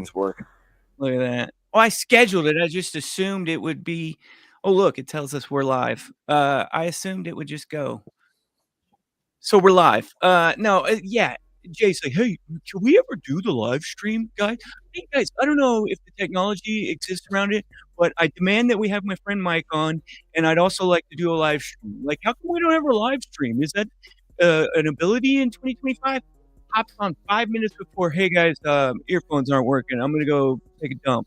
things work. Look at that. Oh, I scheduled it. I just assumed it would be. Oh, look, it tells us we're live. I assumed it would just go. So we're live. No, yeah. Jay's like, hey, can we ever do the live stream, guys? Hey, guys, I don't know if the technology exists around it, but I demand that we have my friend Mike on, and I'd also like to do a live stream. Like, how come we don't have a live stream? Is that an ability in 2025? Hops on 5 minutes before, hey, guys, earphones aren't working. I'm going to go take a dump.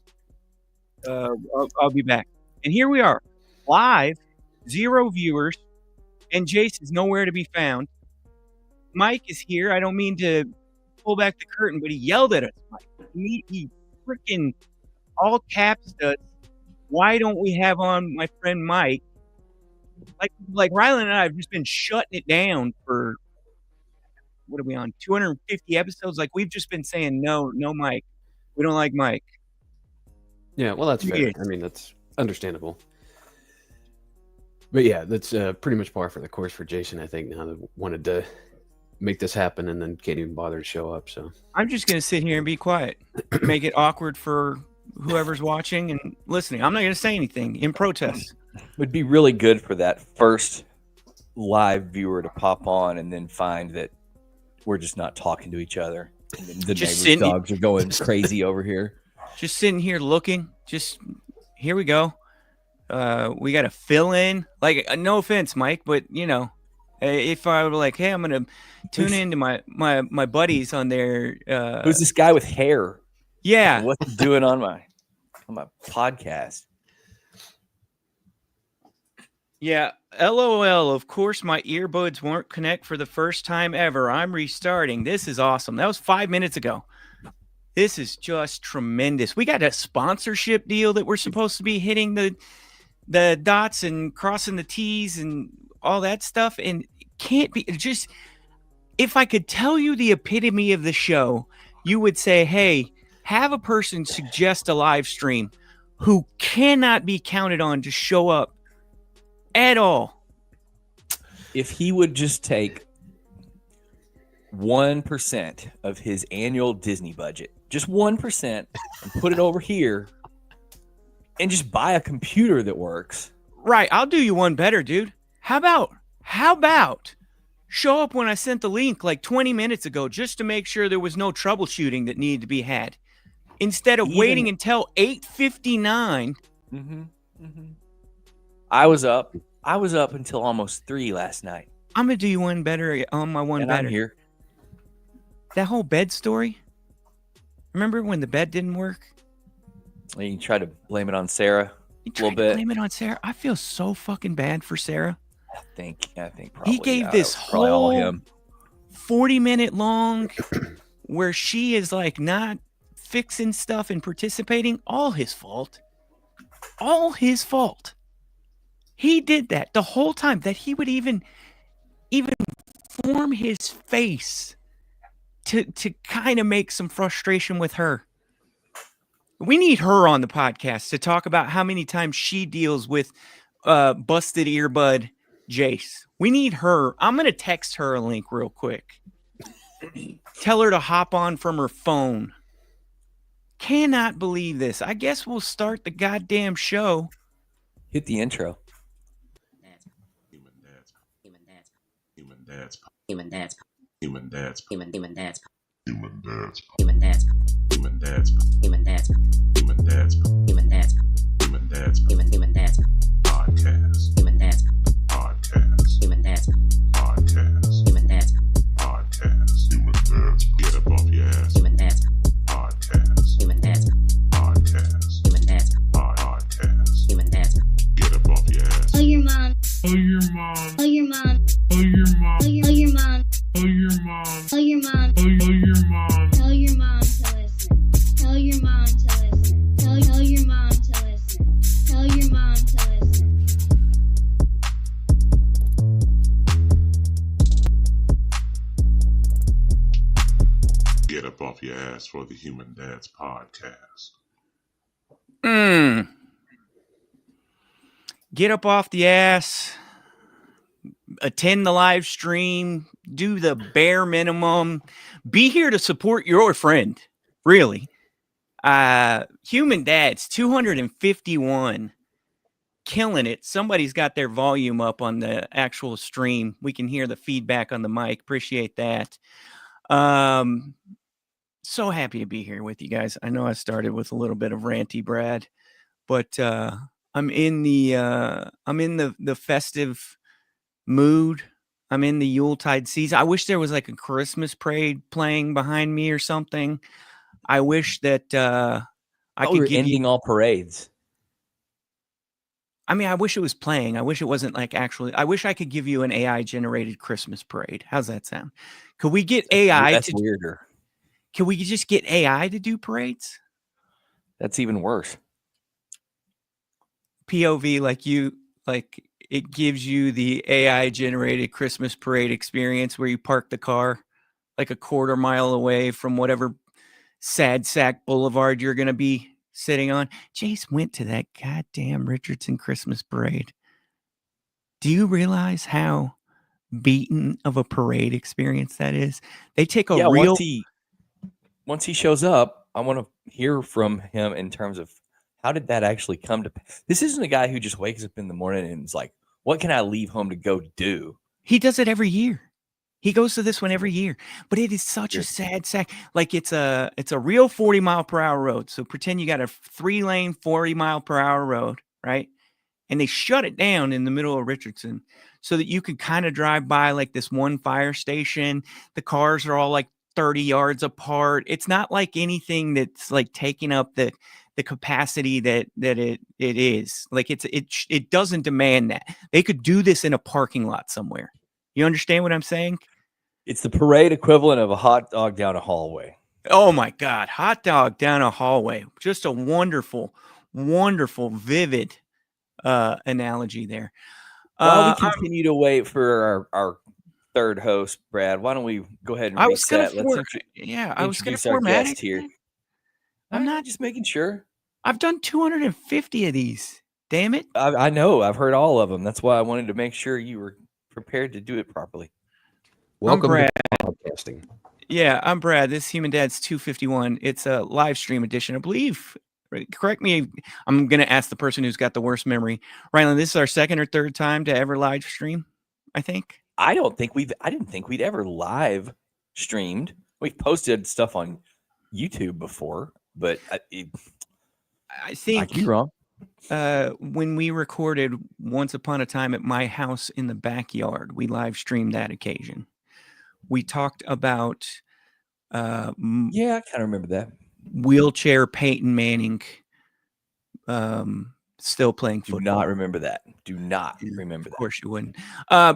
I'll be back. And here we are, live, 0 viewers, and Jace is nowhere to be found. Mike is here. I don't mean to pull back the curtain, but he yelled at us, Mike. He freaking all caps us. Why don't we have on my friend Mike? Like Rylan and I have just been shutting it down for, what are we on, 250 episodes? Like, we've just been saying, no, Mike. We don't like Mike. Yeah, well, that's fair. I mean, that's understandable. But yeah, that's pretty much par for the course for Jason, I think, now that wanted to make this happen and then can't even bother to show up. So I'm just going to sit here and be quiet, make it awkward for whoever's watching and listening. I'm not going to say anything in protest. It would be really good for that first live viewer to pop on and then find that we're just not talking to each other. And then the neighbor's dogs are going crazy over here. Just sitting here looking. Just here we go. We got to fill in. Like, no offense, Mike, but you know, if I were like, hey, I'm gonna tune into my buddies on their. Who's this guy with hair? Yeah. What's he doing on my podcast? Yeah. LOL. Of course, my earbuds won't connect for the first time ever. I'm restarting. This is awesome. That was 5 minutes ago. This is just tremendous. We got a sponsorship deal that we're supposed to be hitting the dots and crossing the T's and all that stuff. And it can't be just, if I could tell you the epitome of the show, you would say, hey, have a person suggest a live stream who cannot be counted on to show up at all. If he would just take 1% of his annual Disney budget, just 1%, and put it over here and just buy a computer that works. Right. I'll do you one better, dude. How about show up when I sent the link like 20 minutes ago just to make sure there was no troubleshooting that needed to be had instead of waiting until 8:59. I was up until almost 3 last night. I'm going to do you one better on my one better. I'm here. That whole bed story. Remember when the bed didn't work? You tried to blame it on Sarah a little bit. Blame it on Sarah. I feel so fucking bad for Sarah. I think probably he gave this whole 40-minute long where she is like not fixing stuff and participating. All his fault. He did that the whole time, that he would even form his face to kind of make some frustration with her. We need her on the podcast to talk about how many times she deals with busted earbud Jace. We need her. I'm going to text her a link real quick. Tell her to hop on from her phone. Cannot believe this. I guess we'll start the goddamn show. Hit the intro. Human dads. Get up off your ass. Human dads podcast. Human dads podcast. Human dads podcast. Human dads. Get up off your ass. Oh your mom. Oh your mom. Oh your mom. Oh your mom. Oh your mom. Oh your mom. Oh your mom. Oh your mom. Tell your mom to listen. Tell your mom to listen. Tell your mom to listen. Tell your mom to listen. Get up off your ass for the Human Dads podcast. Get up off the ass. Attend the live stream. Do the bare minimum. Be here to support your friend. Really. Human Dads 251, killing it. Somebody's got their volume up on the actual stream. We can hear the feedback on the mic. Appreciate that. So happy to be here with you guys. I know I started with a little bit of ranty Brad, but I'm in the festive mood. I'm in the Yuletide season. I wish there was like a Christmas parade playing behind me or something. I wish that I could give ending all parades. I mean, I wish it was playing. I wish it wasn't like actually. I wish I could give you an AI generated Christmas parade. How's that sound? Could we get AI? That's weirder. Can we just get AI to do parades? That's even worse. POV, like it gives you the AI generated Christmas parade experience where you park the car like a quarter mile away from whatever sad sack boulevard you're going to be sitting on. Jace went to that goddamn Richardson Christmas parade. Do you realize how beaten of a parade experience that is? They take a real... Once he shows up, I want to hear from him in terms of how did that actually come to pass? This isn't a guy who just wakes up in the morning and is like, what can I leave home to go do? He does it every year. He goes to this one every year, but it is such a sad sack. Like it's a real 40-mile-per-hour road. So pretend you got a 3-lane 40-mile-per-hour road, right? And they shut it down in the middle of Richardson so that you can kind of drive by like this one fire station. The cars are all like 30 yards apart. It's not like anything that's like taking up the capacity that it is. Like it doesn't demand that. They could do this in a parking lot somewhere. You understand what I'm saying? It's the parade equivalent of a hot dog down a hallway. Oh my God. Hot dog down a hallway. Just a wonderful, wonderful, vivid analogy there. While we continue to wait for our third host, Brad, why don't we go ahead and reset? I was going to format it here. I'm not just making sure. I've done 250 of these. Damn it. I know. I've heard all of them. That's why I wanted to make sure you were prepared to do it properly. Welcome to podcasting. Yeah, I'm Brad. This is Human Dads 251. It's a live stream edition, I believe. Correct me. I'm going to ask the person who's got the worst memory. Rylan, this is our second or third time to ever live stream, I think. I didn't think we'd ever live streamed. We've posted stuff on YouTube before, but I think I could be wrong. When we recorded Once Upon a Time at my house in the backyard, we live streamed that occasion. We talked about I kind of remember that. Wheelchair Peyton Manning still playing football. Do not remember that. Do not remember that. Of course you wouldn't.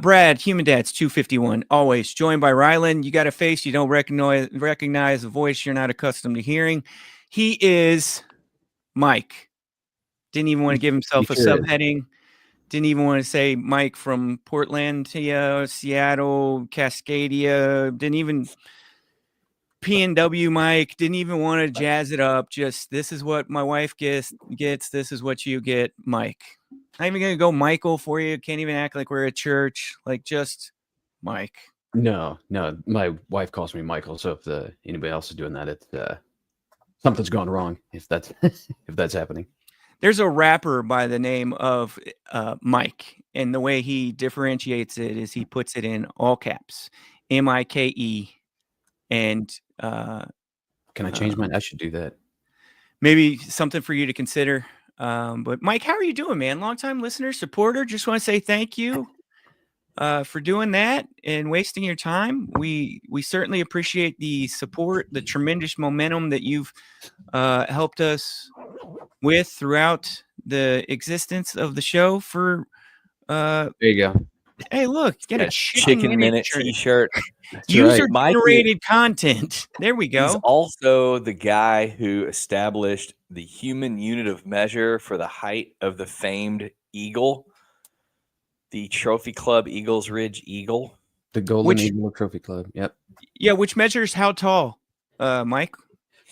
Brad, Human Dads 251, always joined by Rylan. You got a face you don't recognize, a voice you're not accustomed to hearing. He is Mike. Didn't even want to give himself a subheading. Didn't even want to say Mike from Portland to Seattle, Cascadia. Didn't even PNW Mike. Didn't even want to jazz it up. Just this is what my wife gets. This is what you get, Mike. Not even gonna go Michael for you. Can't even act like we're at church. Like just Mike. No. My wife calls me Michael. So if anybody else is doing that, it's something's gone wrong. If that's happening. There's a rapper by the name of Mike, and the way he differentiates it is he puts it in all caps, MIKE, and can I change mine? I should do that. Maybe something for you to consider. But Mike, how are you doing, man? Longtime listener, supporter. Just want to say thank you for doing that and wasting your time. We certainly appreciate the support, the tremendous momentum that you've helped us with throughout the existence of the show. For there you go. Hey, look, get a Chicken Minute t-shirt. User-generated content. There we go. He's also the guy who established the human unit of measure for the height of the famed eagle, the Trophy Club Eagles Ridge Eagle. The Golden Eagle Trophy Club. Yep. Yeah, which measures how tall, Mike?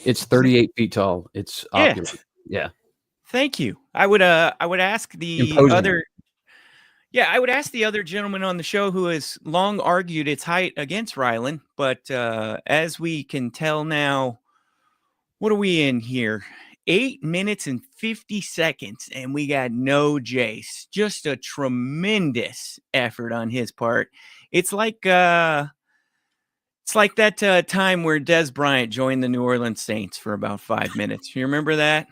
It's 38 feet tall. It's opulent. Yeah. Thank you. I would ask the other. Yeah, I would ask the other gentleman on the show who has long argued its height against Rylan, but as we can tell now, What are we in here? 8 minutes and 50 seconds, and we got no Jace. Just a tremendous effort on his part. It's like that time where Des Bryant joined the New Orleans Saints for about 5 minutes. You remember that?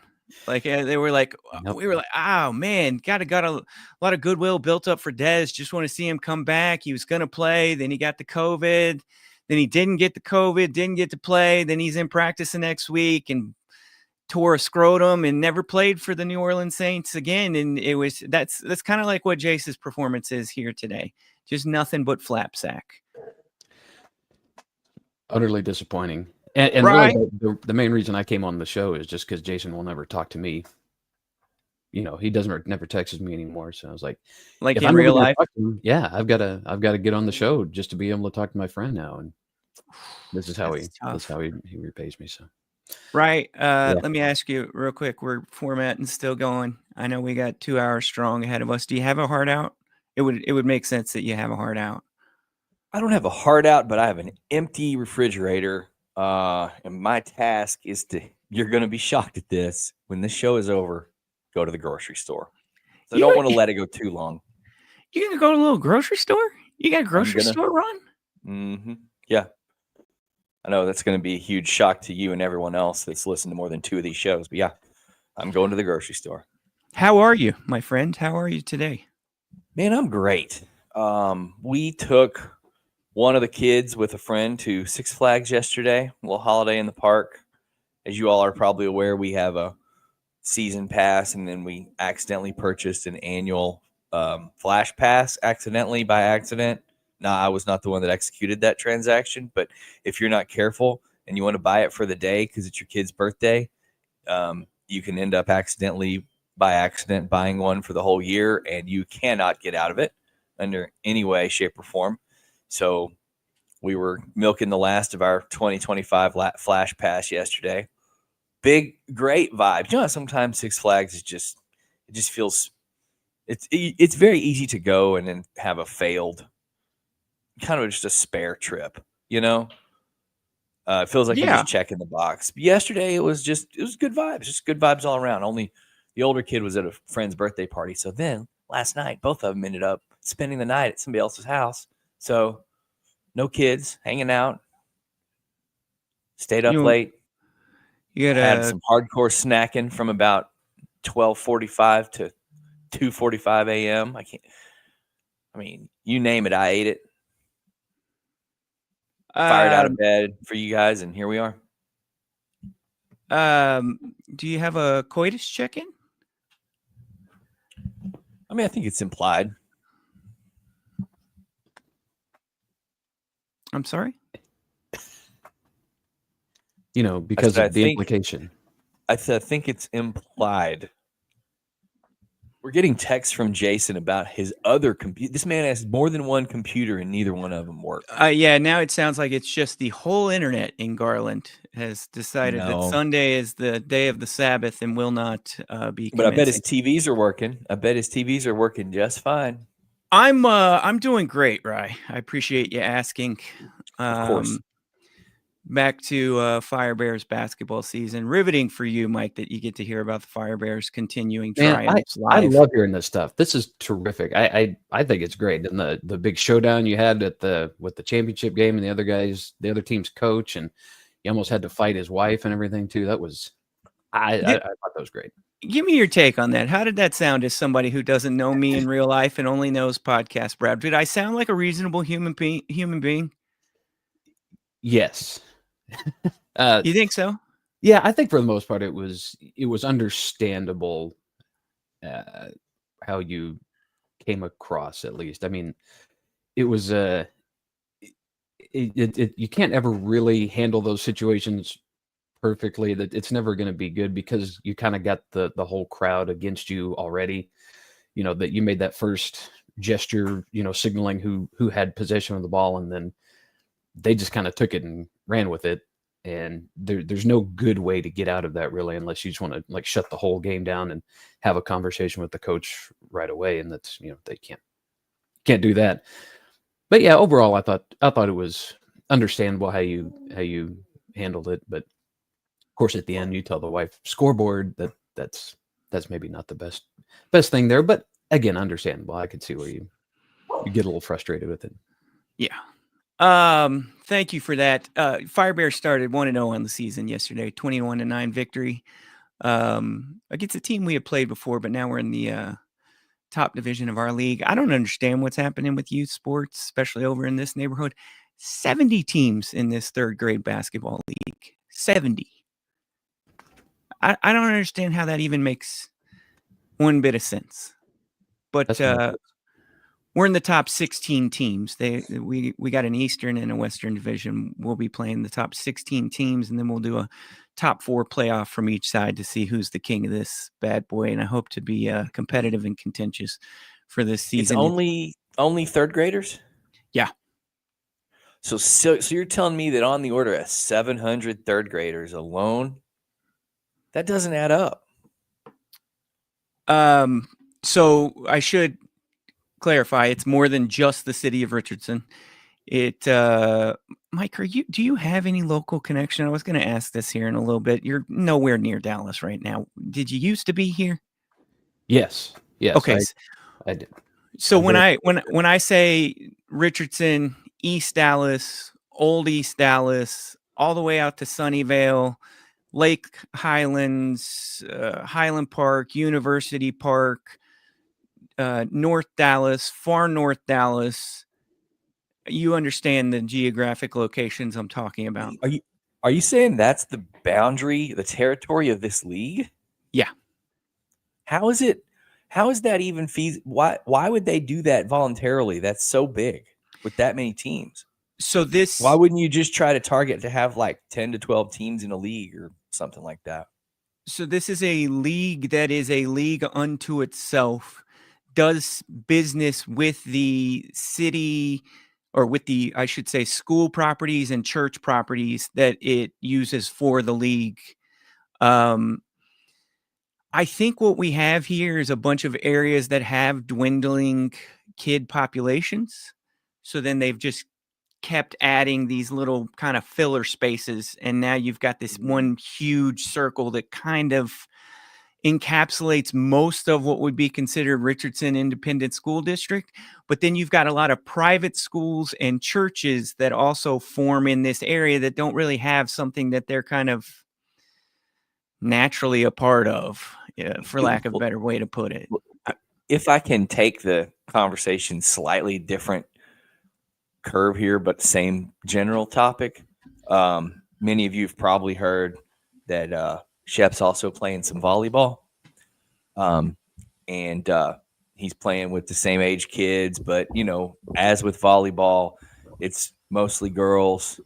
Like they were like, Nope. we were like, oh man, got a lot of goodwill built up for Des. Just want to see him come back. He was gonna play, then he got the COVID, then he didn't get the COVID, didn't get to play. Then he's in practice the next week and tore a scrotum and never played for the New Orleans Saints again. And that's kind of like what Jace's performance is here today. Just nothing but flap sack. Utterly disappointing. And Right. really the main reason I came on the show is just because Jason will never talk to me. You know, he never texts me anymore. So I was like if in I'm real never gonna life. talk to him, yeah, I've got to get on the show just to be able to talk to my friend now. And this is how he repays me. So Right. Let me ask you real quick. We're formatting still going. I know we got 2 hours strong ahead of us. Do you have a heart out? It would make sense that you have a heart out. I don't have a heart out, but I have an empty refrigerator. And my task is you're going to be shocked at this. When this show is over, go to the grocery store. So I don't want to let it go too long. You going to go to a little grocery store? You got a grocery store run? Mm-hmm. Yeah. I know that's going to be a huge shock to you and everyone else that's listened to more than 2 of these shows. But yeah, I'm going to the grocery store. How are you, my friend? How are you today? Man, I'm great. We took one of the kids with a friend to Six Flags yesterday, a little holiday in the park. As you all are probably aware, we have a season pass, and then we accidentally purchased an annual flash pass by accident. Nah, I was not the one that executed that transaction, but if you're not careful and you want to buy it for the day because it's your kid's birthday, you can end up by accident buying one for the whole year, and you cannot get out of it under any way, shape, or form. So we were milking the last of our 2025 Flash Pass yesterday. Great vibes. You know, sometimes Six Flags it just feels it's very easy to go and then have a failed kind of just a spare trip. You know, it feels like you're just checking the box. But yesterday it was good vibes, just good vibes all around. Only the older kid was at a friend's birthday party, so then last night both of them ended up spending the night at somebody else's house. So no kids, hanging out, stayed up late. You had some hardcore snacking from about 12:45 to 2:45 a.m. You name it, I ate it. Fired out of bed for you guys, and here we are. Do you have a coitus check-in? I think it's implied. I'm sorry? You know, because of the implication. I think it's implied. We're getting texts from Jason about his other computer. This man has more than one computer and neither one of them work. Yeah, now it sounds like it's just the whole internet in Garland has decided that Sunday is the day of the Sabbath and will not be. But I bet his TVs are working. I bet his TVs are working just fine. I'm doing great, Rye. I appreciate you asking. Of course. Back to Fire Bears basketball season. Riveting for you, Mike, that you get to hear about the Fire Bears continuing triumphs live. I love hearing this stuff. This is terrific. I think it's great. And the big showdown you had with the championship game and the other team's coach, and you almost had to fight his wife and everything too. That was I thought that was great. Give me your take on that. How did that sound as somebody who doesn't know me in real life and only knows podcast Brad? Did I sound like a reasonable human being? Yes. You think so? Yeah, I think for the most part it was understandable how you came across, at least. It was you can't ever really handle those situations perfectly. That it's never going to be good because you kind of got the whole crowd against you already. You know, that you made that first gesture, signaling who had possession of the ball, and then they just kind of took it and ran with it. And there's no good way to get out of that, really, unless you just want to shut the whole game down and have a conversation with the coach right away. And that's, they can't do that. But yeah, overall, I thought it was understandable how you handled it. But course, at the end, you tell the wife scoreboard that's maybe not the best thing there, but again, understandable. I could see where you get a little frustrated with it. Yeah. Thank you for that. Fire Bears started 1-0 on the season yesterday, 21-9 victory against a team we had played before, but now we're in the top division of our league. I don't understand what's happening with youth sports, especially over in this neighborhood. 70 teams in this third grade basketball league. 70. I don't understand how that even makes one bit of sense. But we're in the top 16 teams. We got an Eastern and a Western division. We'll be playing the top 16 teams, and then we'll do a top 4 playoff from each side to see who's the king of this bad boy. And I hope to be competitive and contentious for this season. It's only third graders? Yeah. So you're telling me that on the order of 700 third graders alone, that doesn't add up. So I should clarify, it's more than just the city of Richardson. Mike, do you have any local connection? I was going to ask this here in a little bit. You're nowhere near Dallas right now. Did you used to be here? Yes. Okay. I did. So when I say Richardson, East Dallas, Old East Dallas, all the way out to Sunnyvale, Lake Highlands, Highland Park, University Park, North Dallas, far North Dallas, you understand the geographic locations I'm talking about. Are you saying that's the boundary, the territory of this league? Yeah. How is that even feasible? Why would they do that voluntarily? That's so big with that many teams. So why wouldn't you just try to target to have like 10 to 12 teams in a league or something like that? So this is a league that is a league unto itself, does business with the city, or with the, I should say, school properties and church properties that it uses for the league. I think what we have here is a bunch of areas that have dwindling kid populations. So then they've just kept adding these little kind of filler spaces. And now you've got this one huge circle that kind of encapsulates most of what would be considered Richardson Independent School District. But then you've got a lot of private schools and churches that also form in this area that don't really have something that they're kind of naturally a part of, for lack of a better way to put it. If I can take the conversation slightly different curve here, but same general topic. Many of you have probably heard that Shep's also playing some volleyball. And he's playing with the same age kids, but as with volleyball, it's mostly girls.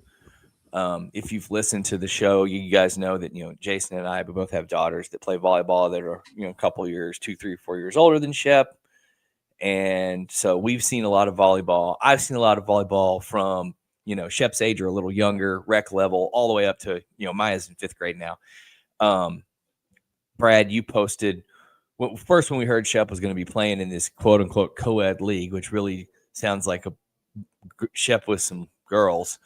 If you've listened to the show, you guys know that, Jason and I both have daughters that play volleyball that are, a couple years, 2, 3, 4 years older than Shep. And so we've seen a lot of volleyball. I've seen a lot of volleyball from, Shep's age or a little younger, rec level, all the way up to, Maya's in 5th grade now. Brad, you posted, first when we heard Shep was going to be playing in this quote unquote co-ed league, which really sounds like a Shep with some girls,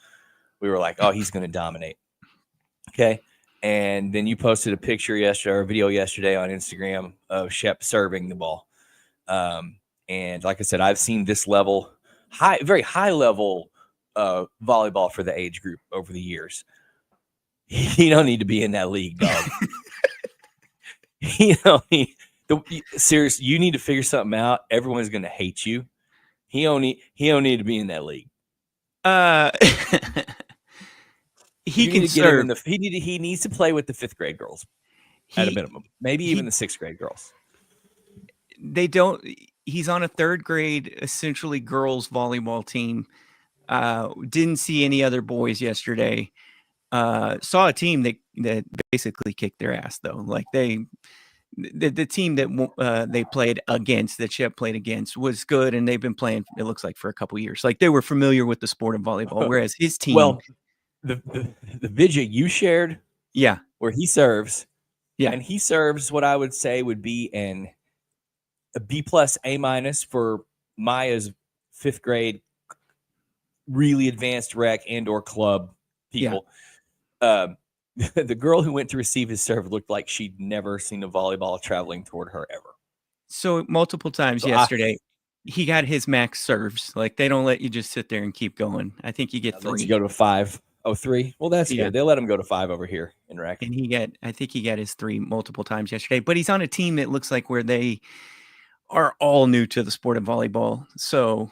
we were like, oh, he's going to dominate. Okay. And then you posted a picture yesterday or a video yesterday on Instagram of Shep serving the ball. And like I said, I've seen this level, very high level volleyball for the age group over the years. You don't need to be in that league, dog. Seriously, you need to figure something out. Everyone's going to hate you. He don't need to be in that league. He can serve. He needs to play with the 5th grade girls at a minimum, maybe even the 6th grade girls. They don't. He's on a 3rd grade, essentially girls volleyball team. Didn't see any other boys yesterday. Saw a team that basically kicked their ass though. Like the team that they played against, that Shep played against, was good, and they've been playing, it looks like, for a couple years. Like they were familiar with the sport of volleyball, whereas his team. Well, the video you shared, yeah, where he serves, yeah, and he serves what I would say would be a B+, A- for Maya's 5th grade, really advanced rec and or club people. Yeah. the girl who went to receive his serve looked like she'd never seen a volleyball traveling toward her ever. So multiple times So yesterday, he got his max serves. Like they don't let you just sit there and keep going. I think you get Let's 3. go to 5. Oh, 3. Well, that's Yeah. good. They let him go to 5 over here in rec. And I think he got his 3 multiple times yesterday. But he's on a team that looks like where they are all new to the sport of volleyball. So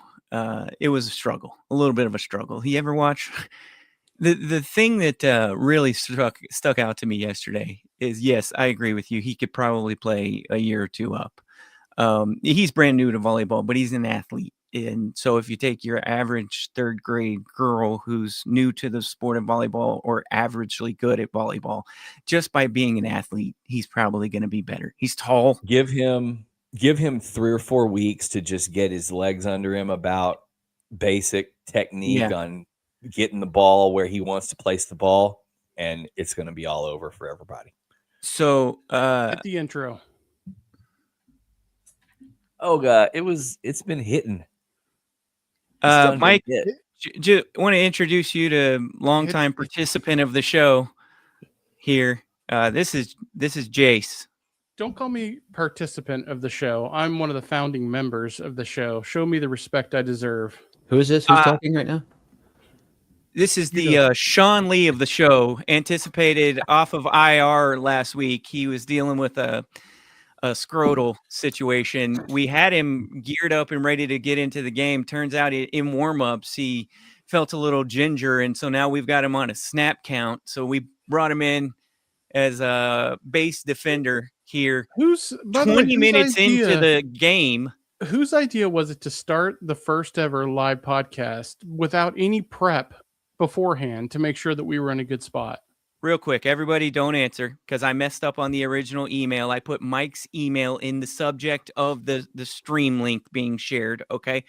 it was a little bit of a struggle. You ever watch? The thing that really stuck out to me yesterday is, yes, I agree with you. He could probably play a year or 2 up. He's brand new to volleyball, but he's an athlete. And so if you take your average 3rd grade girl who's new to the sport of volleyball or averagely good at volleyball, just by being an athlete, he's probably going to be better. He's tall. Give him 3 or 4 weeks to just get his legs under him about basic technique on getting the ball where he wants to place the ball, and it's going to be all over for everybody. So At the intro. Oh God, it's been hitting. Mike, want to introduce you to longtime participant of the show here. This is Jace. Don't call me participant of the show. I'm one of the founding members of the show. Show me the respect I deserve. Who is this? Who's talking right now? This is the Sean Lee of the show, anticipated off of IR last week. He was dealing with a scrotal situation. We had him geared up and ready to get into the game. Turns out in warm-ups, he felt a little ginger, and so now we've got him on a snap count. So we brought him in as a base defender here. 20 minutes into the game. Whose idea was it to start the first ever live podcast without any prep beforehand to make sure that we were in a good spot? Real quick, everybody don't answer because I messed up on the original email. I put Mike's email in the subject of the stream link being shared. Okay,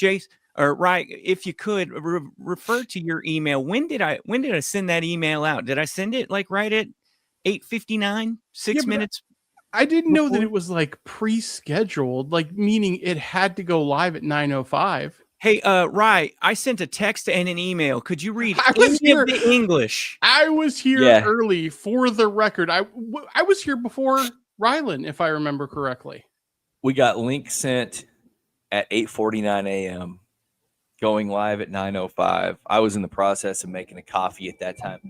Jace, or right, if you could refer to your email. When did I send that email out? Did I send it like right at 8:59, 6 minutes? I didn't know that it was like pre-scheduled, like meaning it had to go live at 9:05. Hey, Rye, I sent a text and an email. Could you read any of the English? I was here early for the record. I was here before Rylan, if I remember correctly. We got link sent at 8:49 a.m. going live at 9:05. I was in the process of making a coffee at that time.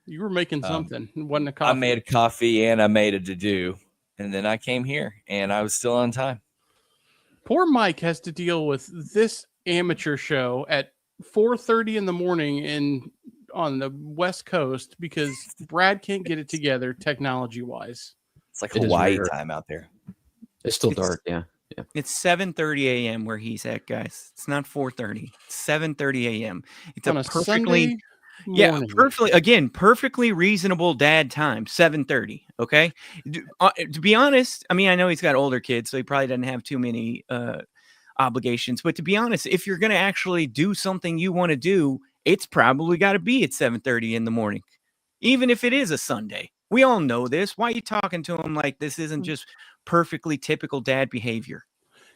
You were making something. It wasn't a coffee. I made a coffee and I made a to-do. And then I came here and I was still on time. Poor Mike has to deal with this amateur show at 4:30 in the morning on the West Coast because Brad can't get it together technology-wise. It's like Hawaii time out there. It's still dark, yeah. It's 7:30 a.m. where he's at, guys. It's not 4:30. It's 7:30 a.m. It's on a a perfectly Sunday morning. perfectly reasonable dad time, 7:30. Okay, to be honest, I mean, I know he's got older kids, so he probably doesn't have too many obligations. But to be honest, if you're going to actually do something you want to do, it's probably got to be at 7:30 in the morning, even if it is a Sunday. We all know this. Why are you talking to him like this isn't just perfectly typical dad behavior?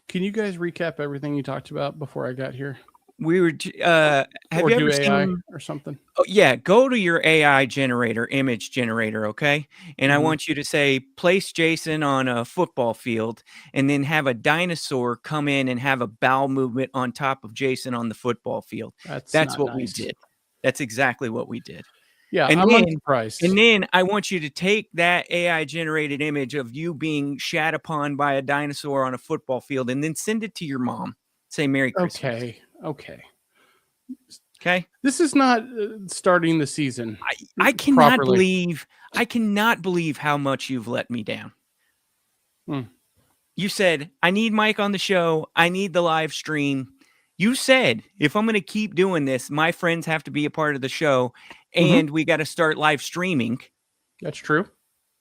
Can you guys recap everything you talked about before I got here? We were have Or you do ever AI seen or something? Oh, yeah, go to your AI generator, image generator, okay? And I want you to say, place Jason on a football field, and then have a dinosaur come in and have a bowel movement on top of Jason on the football field. That's what we did. That's exactly what we did. Yeah, and I'm then, unsurprised. And then I want you to take that AI generated image of you being shat upon by a dinosaur on a football field and then send it to your mom. Say Merry Christmas. Okay. This is not starting the season. I cannot properly. believe how much you've let me down. You said, I need Mike on the show. I need the live stream. You said, if I'm going to keep doing this, my friends have to be a part of the show and we got to start live streaming. That's true.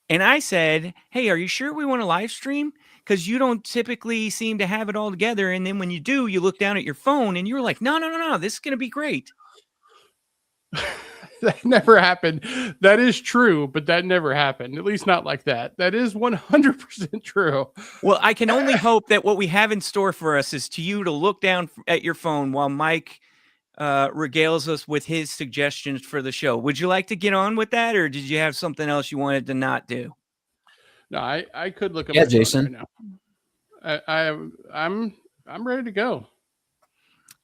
And I said, hey, are you sure we want to live stream? Because you don't typically seem to have it all together. And then when you do, you look down at your phone and you're like, no, this is going to be great. That never happened. That is true, but that never happened. At least not like that. That is 100% true. Well, I can only hope that what we have in store for us is to you to look down at your phone while Mike regales us with his suggestions for the show. Would you like to get on with that, or did you have something else you wanted to not do? No, I could look up. Yeah, my phone Jason. right now. I'm ready to go.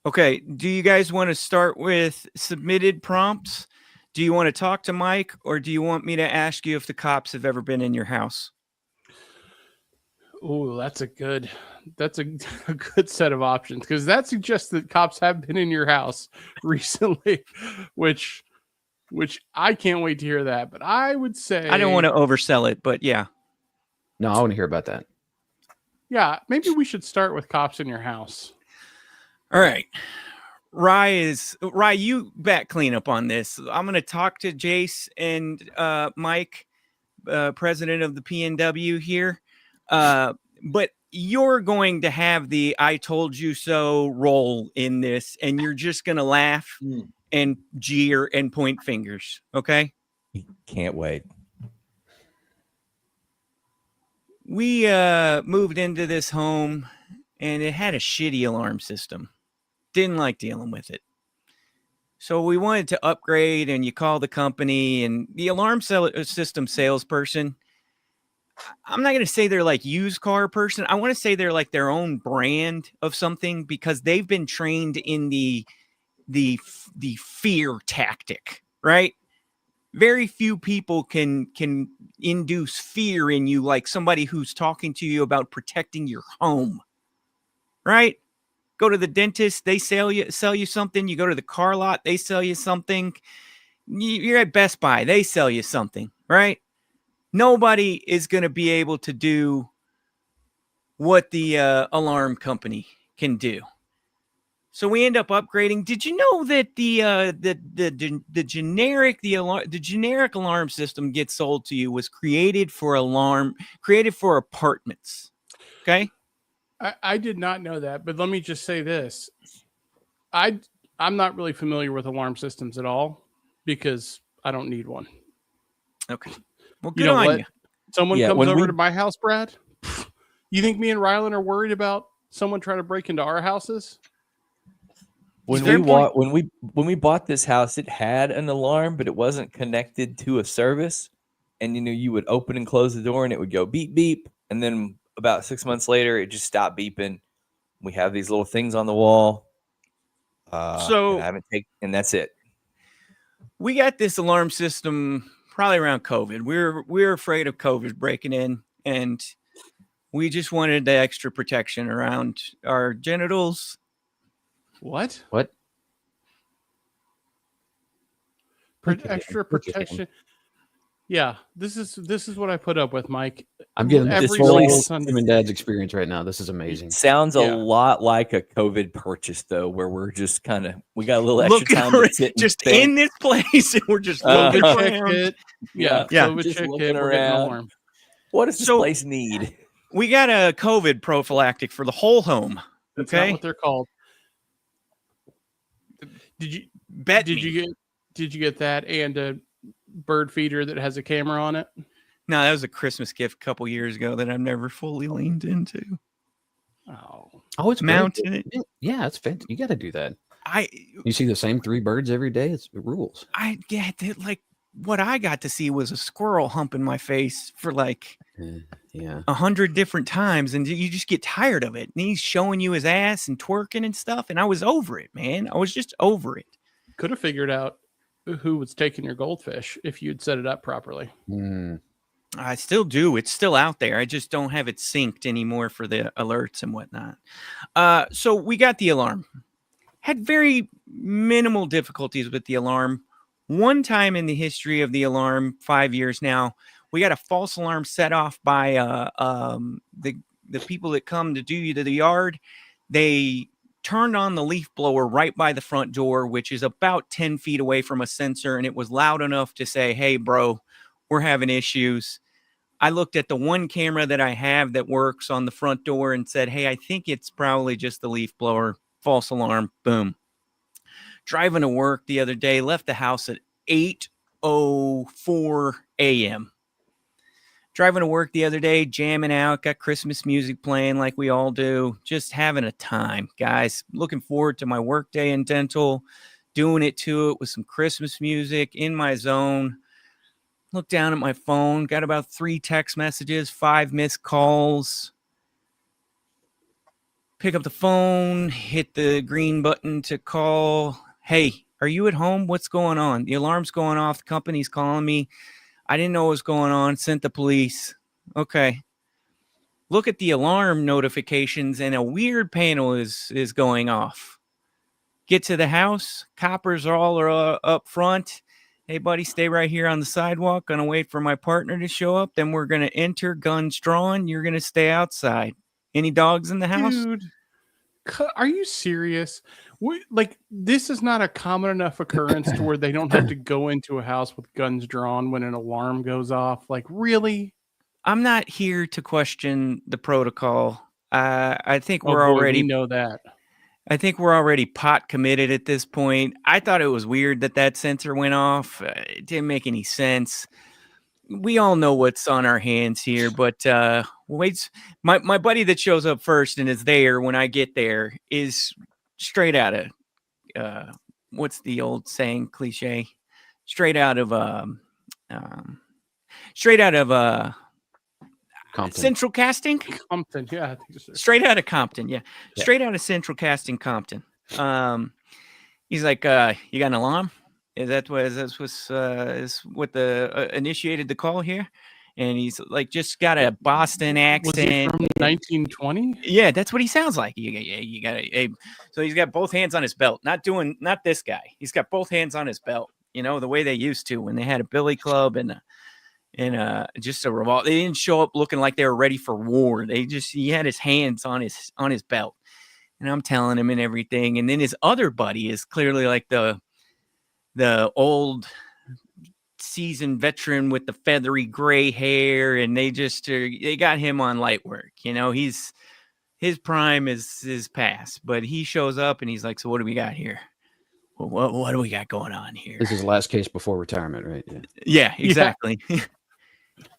Okay. Do you guys want to start with submitted prompts? Do you want to talk to Mike, or do you want me to ask you if the cops have ever been in your house? Oh, that's a good set of options, because that suggests that cops have been in your house recently, which I can't wait to hear that. But I would say I don't want to oversell it, but yeah. No, I want to hear about that. Yeah, maybe we should start with cops in your house. All right. Rye, you back clean up on this. I'm going to talk to Jace and Mike, president of the PNW here. But you're going to have the I told you so role in this, and you're just going to laugh and jeer and point fingers. Okay. Can't wait. We moved into this home, and it had a shitty alarm system. Didn't like dealing with it. So we wanted to upgrade, and you call the company, and the alarm system salesperson, I'm not going to say they're like used car person. I want to say they're like their own brand of something, because they've been trained in the fear tactic, right? Very few people can induce fear in you like somebody who's talking to you about protecting your home, right? Go to the dentist, they sell you something. You go to the car lot, they sell you something. You're at Best Buy, they sell you something, right? Nobody is going to be able to do what the alarm company can do. So we end up upgrading. Did you know that the generic alarm system gets sold to you was created for apartments? Okay. I did not know that, but let me just say this. I'm not really familiar with alarm systems at all, because I don't need one. Okay. Well, You good know on what? you. Someone Yeah, comes when over we- to my house, Brad. You think me and Rylan are worried about someone trying to break into our houses? When Fair we bought this house, it had an alarm, but it wasn't connected to a service. And you would open and close the door, and it would go beep beep. And then about 6 months later, it just stopped beeping. We have these little things on the wall. So- and I haven't taken, and that's it. We got this alarm system probably around COVID. We're afraid of COVID breaking in, and we just wanted the extra protection around our genitals. What? What? Extra protection. Yeah, this is what I put up with, Mike. I'm getting Every this really full Sunday. Tim and Dad's experience right now. This is amazing. It sounds Yeah. a lot like a COVID purchase, though, where we're just we got a little extra Looking time to around, sit and just think. in this place, and we're just Uh-huh. looking COVID check around. hit. Yeah, Yeah. COVID Just check looking hit. We're getting an around. alarm. What does this So- place need? We got a COVID prophylactic for the whole home. That's Okay. not what they're called. Did you Bet did me. you get that and a bird feeder that has a camera on it? No, that was a Christmas gift a couple years ago that I've never fully leaned into. Oh, Oh, it's great. Mounting it. Yeah, it's fantastic. You got to do that. I You see the same 3 birds every day. It rules. get it. Like what I got to see was a squirrel humping my face for like Yeah. 100 different times, and you just get tired of it. And he's showing you his ass and twerking and stuff, and I was over it, man. I was just over it. could have figured out who was taking your goldfish if you'd set it up properly. Mm. I still do. It's still out there. I just don't have it synced anymore for the alerts and whatnot. So we got the alarm. Had very minimal difficulties with the alarm. One time in the history of the alarm, 5 years now, we got a false alarm set off by the people that come to do you to the yard. They turned on the leaf blower right by the front door, which is about 10 feet away from a sensor, and it was loud enough to say, "Hey, bro, we're having issues." I looked at the one camera that I have that works on the front door and said, "Hey, I think it's probably just the leaf blower." False alarm. Boom. Driving to work the other day, left the house at 8:04 a.m. Driving to work the other day, jamming out, got Christmas music playing like we all do. Just having a time, guys. Looking forward to my work day in dental, doing it to it with some Christmas music in my zone. Look down at my phone, got about 3 text messages, 5 missed calls. Pick up the phone, hit the green button to call. Hey, are you at home? What's going on? The alarm's going off. The company's calling me. I didn't know what was going on. Sent the police. Okay. Look at the alarm notifications, and a weird panel is going off. Get to the house. Coppers are all up front. Hey, buddy, stay right here on the sidewalk. Gonna wait for my partner to show up. Then we're gonna enter, guns drawn. You're gonna stay outside. Any dogs in the house? Dude, are you serious? Like, this is not a common enough occurrence to where they don't have to go into a house with guns drawn when an alarm goes off. Like, really? I'm not here to question the protocol. I think we're Oh, boy, already we know that. I think we're already pot committed at this point. I thought it was weird that sensor went off. It didn't make any sense. We all know what's on our hands here, but wait, my buddy that shows up first and is there when I get there is straight out of what's the old saying, cliche? Straight out of Compton. Central Casting. Compton, yeah, I think so. Straight out of Compton, yeah. Straight out of Central Casting, Compton. He's like, you got an alarm? Is what the initiated the call here? And he's like, just got a Boston Was he accent. from 1920? Yeah, that's what he sounds like. You got so he's got both hands on his belt. Not this guy. He's got both hands on his belt. You know, the way they used to when they had a billy club and just a revolver. They didn't show up looking like they were ready for war. He had his hands on his belt. And I'm telling him and everything. And then his other buddy is clearly like the old seasoned veteran with the feathery gray hair, and they got him on light work. You know, his prime is past, but he shows up and he's like, so what do we got here? What do we got going on here? This is the last case before retirement, right? Yeah, exactly. Yeah.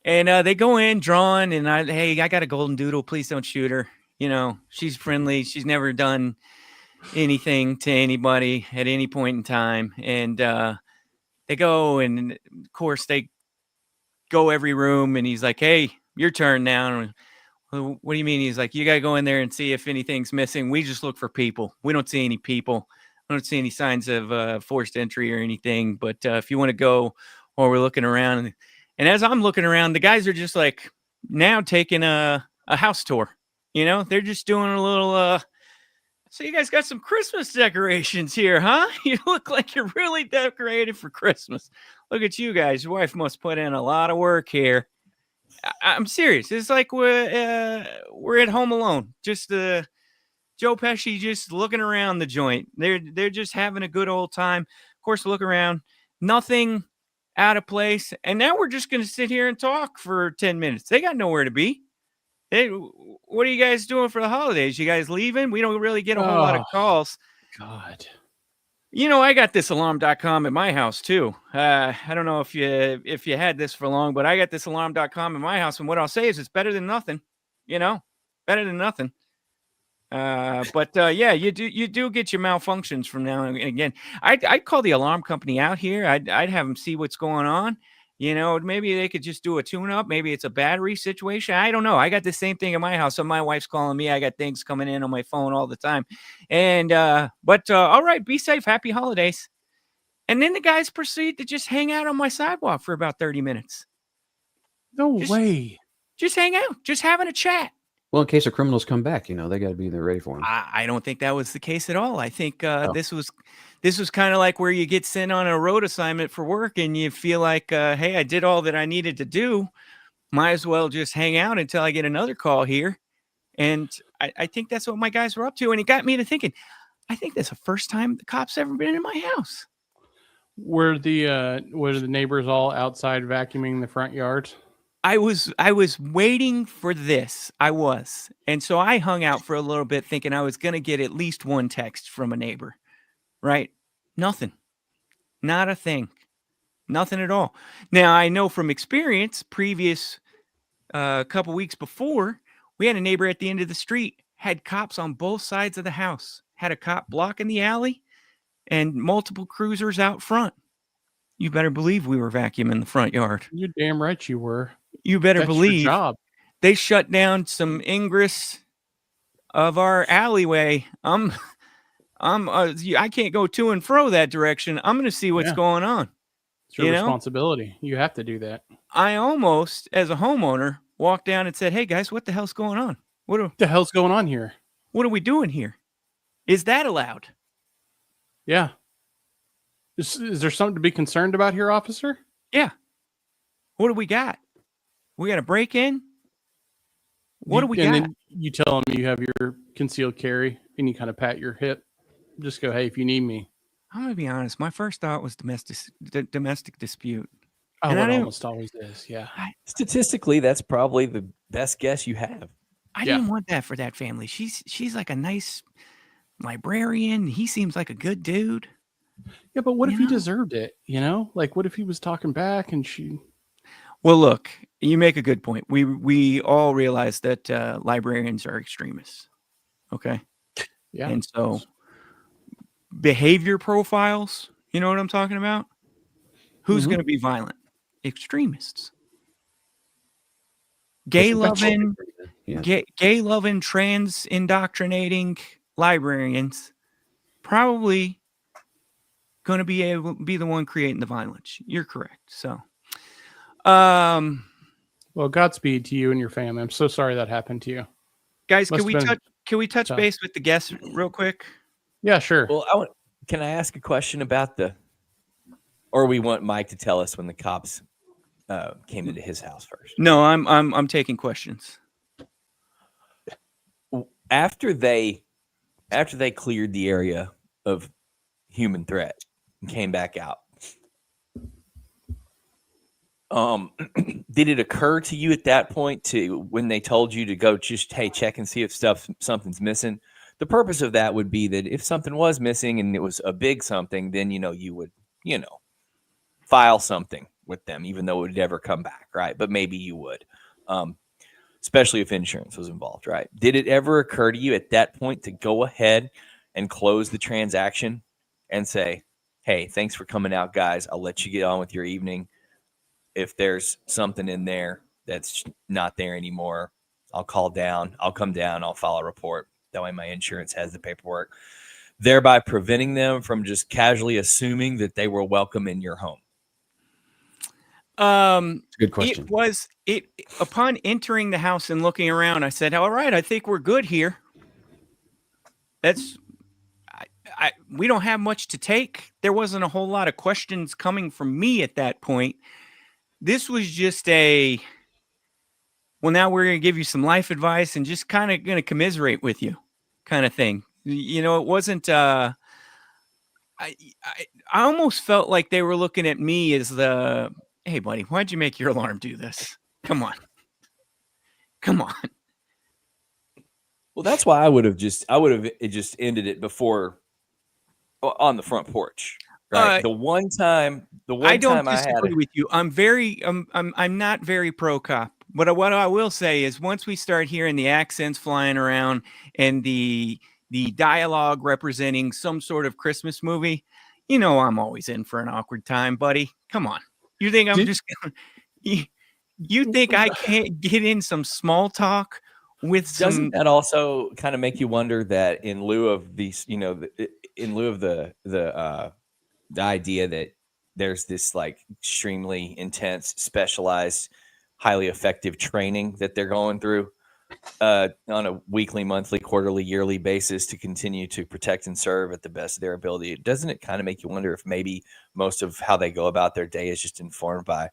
And they go in drawn, and I got a golden doodle. Please don't shoot her. You know, she's friendly. She's never done anything to anybody at any point in time. And they go, and of course they go every room, and he's like, hey, your turn now. What do you mean? He's like, you got to go in there and see if anything's missing. We just look for people. We don't see any people. I don't see any signs of forced entry or anything. But if you want to go while we're looking around, and as I'm looking around, the guys are just like now taking a house tour. You know, they're just doing a little, so you guys got some Christmas decorations here, huh? You look like you're really decorated for Christmas. Look at you guys. Your wife must put in a lot of work here. I'm serious. It's like we're at Home Alone. Just Joe Pesci just looking around the joint. They're just having a good old time. Of course, look around. Nothing out of place. And now we're just going to sit here and talk for 10 minutes. They got nowhere to be. Hey, what are you guys doing for the holidays? You guys leaving? We don't really get a whole lot of calls. God. You know, I got this alarm.com at my house too. I don't know if you had this for long, but I got this alarm.com at my house. And what I'll say is it's better than nothing, you know, better than nothing. Yeah, you do get your malfunctions from now and again. I'd call the alarm company out here. I'd have them see what's going on. You know, maybe they could just do a tune-up. Maybe it's a battery situation. I don't know. I got the same thing in my house. So my wife's calling me. I got things coming in on my phone all the time. And all right, be safe. Happy holidays. And then the guys proceed to just hang out on my sidewalk for about 30 minutes. No way. Just hang out. Just having a chat. Well, in case the criminals come back, you know, they got to be there ready for them. I don't think that was the case at all. I think this was kind of like where you get sent on a road assignment for work and you feel like, hey, I did all that I needed to do. Might as well just hang out until I get another call here. And I think that's what my guys were up to. And it got me to thinking, I think that's the first time the cops ever been in my house. Were the neighbors all outside vacuuming the front yard? I was waiting for this. I was. And so I hung out for a little bit thinking I was going to get at least one text from a neighbor, right? Nothing. Not a thing. Nothing at all. Now, I know from experience, previous a couple weeks before, we had a neighbor at the end of the street, had cops on both sides of the house, had a cop blocking the alley and multiple cruisers out front. You better believe we were vacuuming the front yard. You're damn right you were. You better That's believe your job. they shut down some ingress of our alleyway. I can't go to and fro that direction. I'm going to see what's Yeah. going on. It's your You know? responsibility. You have to do that. I almost, as a homeowner, walked down and said, "Hey guys, what the hell's going on? What the hell's going on here? What are we doing here? Is that allowed?" Yeah. Is there something to be concerned about here, officer? Yeah. What do we got? We got a break in? What do we and got? then you tell them you have your concealed carry and you kind of pat your hip. Just go, hey, if you need me. I'm going to be honest. My first thought was domestic dispute. Oh, And I it didn't- almost always is. Yeah. Statistically, that's probably the best guess you have. I Yeah. didn't want that for that family. She's like a nice librarian. He seems like a good dude. Yeah, but what if You he know? deserved it? You know, like what if he was talking back and she? Well, look, you make a good point. We all realize that librarians are extremists. Okay. Yeah. And so behavior profiles, you know what I'm talking about? Who's Mhm. going to be violent? Extremists. Gay loving, Yeah. gay loving, trans indoctrinating librarians probably going to be the one creating the violence. You're correct. So, Well, Godspeed to you and your family. I'm so sorry that happened to you. guys, Must have been can we touch tough. base with the guests real quick? Yeah, sure. Well, can I ask a question about or we want Mike to tell us when the cops came into his house first? No, I'm taking questions. After they cleared the area of human threat and came back out, did it occur to you at that point when they told you to go just check and see if something's missing? The purpose of that would be that if something was missing and it was a big something, then you would file something with them, even though it would never come back, right? But maybe you would, especially if insurance was involved, right? Did it ever occur to you at that point to go ahead and close the transaction and say, "Hey, thanks for coming out, guys. I'll let you get on with your evening. If there's something in there that's not there anymore, I'll come down, I'll file a report. That way my insurance has the paperwork," thereby preventing them from just casually assuming that they were welcome in your home? It's a good question. It was upon entering the house and looking around, I said, "All right, I think we're good here." We don't have much to take. There wasn't a whole lot of questions coming from me at that point. This was just well, now we're going to give you some life advice and just kind of going to commiserate with you kind of thing. It wasn't, I almost felt like they were looking at me as "Hey buddy, why'd you make your alarm do this? Come on. Well, that's why I would have just ended it before on the front porch. Right. The one time I don't time I disagree had with you. I'm not very pro cop, but what I will say is once we start hearing the accents flying around and the dialogue representing some sort of Christmas movie, I'm always in for an awkward time, buddy. Come on. You think I'm just you think I can't get in some small talk with some? Doesn't that also kind of make you wonder that in lieu of these, in lieu of the idea that there's this like extremely intense, specialized, highly effective training that they're going through on a weekly, monthly, quarterly, yearly basis to continue to protect and serve at the best of their ability, doesn't it kind of make you wonder if maybe most of how they go about their day is just informed by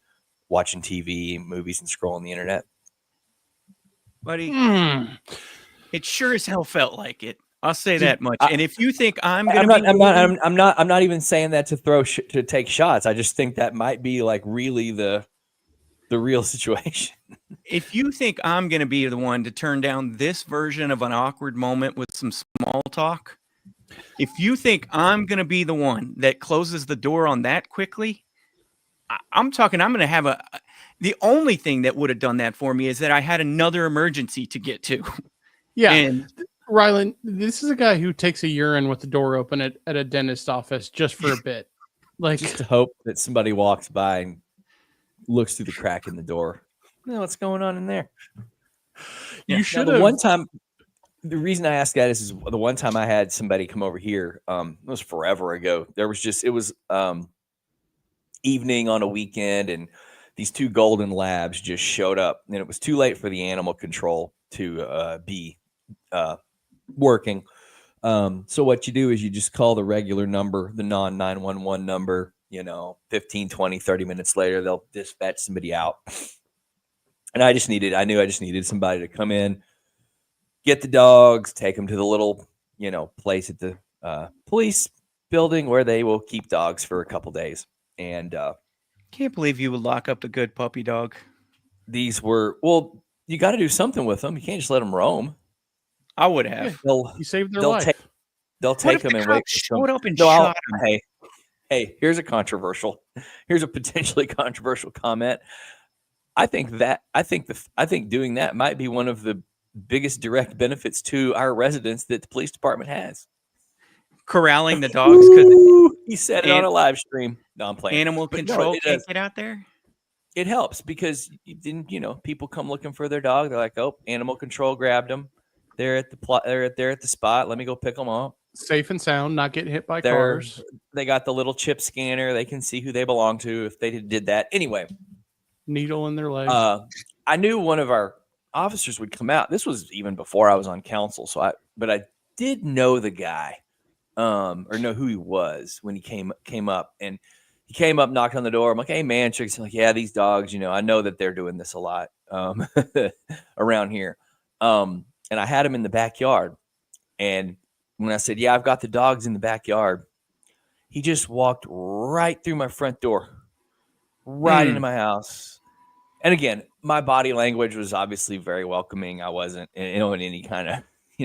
watching TV, movies, and scrolling the internet? Buddy, it sure as hell felt like it. I'll say that much. And if you think I'm not even saying that to to take shots. I just think that might be like really the real situation. If you think I'm going to be the one to turn down this version of an awkward moment with some small talk, if you think I'm going to be the one that closes the door on that quickly, I'm going to have The only thing that would have done that for me is that I had another emergency to get to. Yeah. And Rylan, this is a guy who takes a urine with the door open at a dentist office just for a bit. Like, Just to hope that somebody walks by and looks through the crack in the door. You know what's going on in there? you should The have. one time, the reason I asked that is the one time I had somebody come over here. It was forever ago. It was evening on a weekend, and these two golden labs just showed up, and it was too late for the animal control to be working. So what you do is you just call the regular number, the non-911 number, 15, 20, 30 minutes later, they'll dispatch somebody out. And I knew I just needed somebody to come in, get the dogs, take them to the little, place at the police building where they will keep dogs for a couple days. And can't believe you would lock up the good puppy dog. these were, you got to do something with them. You can't just let them roam. I would have. You saved their they'll life. They'll What take if them the and wait. cops showed up and No, shot him? Hey, here's a potentially controversial comment. I think doing that might be one of the biggest direct benefits to our residents that the police department has. Corralling the dogs because Ooh, he said it on and- a live stream. No, I'm playing. animal But no, control it can't does. get out there. It helps because people come looking for their dog. They're like, oh, animal control grabbed them. They're at the spot. Let me go pick them up. Safe and sound, not getting hit by They're- cars. They got the little chip scanner. They can see who they belong to if they did that. Anyway, Needle in their leg. I knew one of our officers would come out. This was even before I was on council. But I did know the guy, or know who he was when he came up, and he came up, knocked on the door. I'm like, hey man, He's like, yeah, these dogs, I know that they're doing this a lot around here. And I had him in the backyard. And when I said, yeah, I've got the dogs in the backyard, he just walked right through my front door, right into my house. And again, my body language was obviously very welcoming. I wasn't, in any kind of,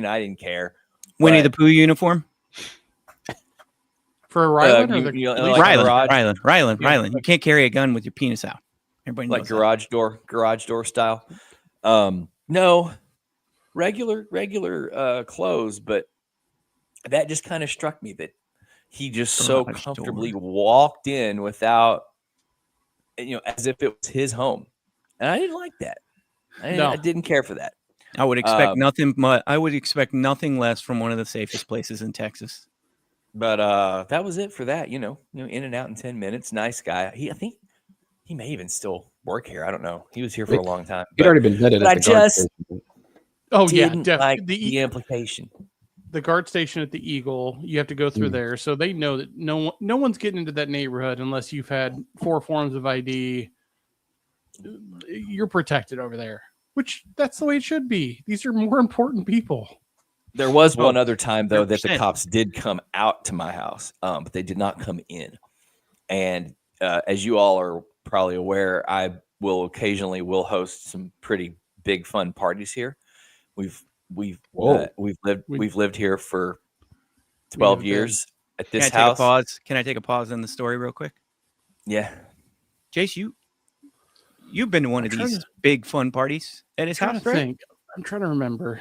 I didn't care. Winnie But- the Pooh uniform. For a Rylan or the like Rylan. You can't carry a gun with your penis out. Everybody knows like that. garage door style. No, regular clothes, but that just kind of struck me that he just so Garage comfortably door. walked in without, as if it was his home, and I didn't like that. I didn't care for that. I would expect nothing. I would expect nothing less from one of the safest places in Texas. But that was it for that. In and out in 10 minutes. Nice guy. I think he may even still work here. I don't know. He was here for a long time. He'd already been vetted but at the guard just- station. Oh yeah, Didn't definitely. like the implication. The guard station at the Eagle, you have to go through there, so they know that no one's getting into that neighborhood unless you've had 4 forms of ID. You're protected over there, which that's the way it should be. These are more important people. There was one other time though that the 100%. cops did come out to my house, but they did not come in. And as you all are probably aware, I will occasionally host some pretty big fun parties here. We've lived here for 12 have years at Can this I take a house. pause? Can I take a pause in the story real quick? Yeah, Jace, you've been to one of I'm trying these to- big fun parties at his Trying house, to right? think. I'm trying to remember.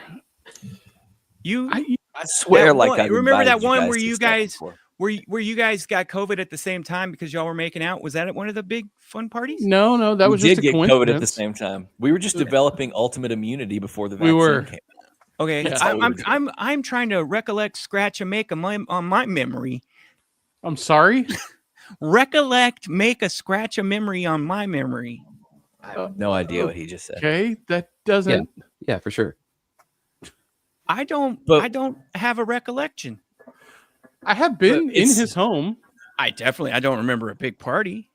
You I swear, That like one- I remember that one where to you stuff guys- before. where you guys got COVID at the same time because y'all were making out. Was that at one of the big fun parties? No, that We was just did a get coincidence. COVID at the same time. We were just developing ultimate immunity before the We vaccine were. came. Okay, That's all we were doing. I'm trying to recollect, scratch, and make on my memory. I'm sorry. Recollect, make a scratch a memory on my memory. I have no idea what he just said. Okay, that doesn't. Yeah, for sure. I don't have a recollection. I have been But in it's- his home. I don't remember a big party.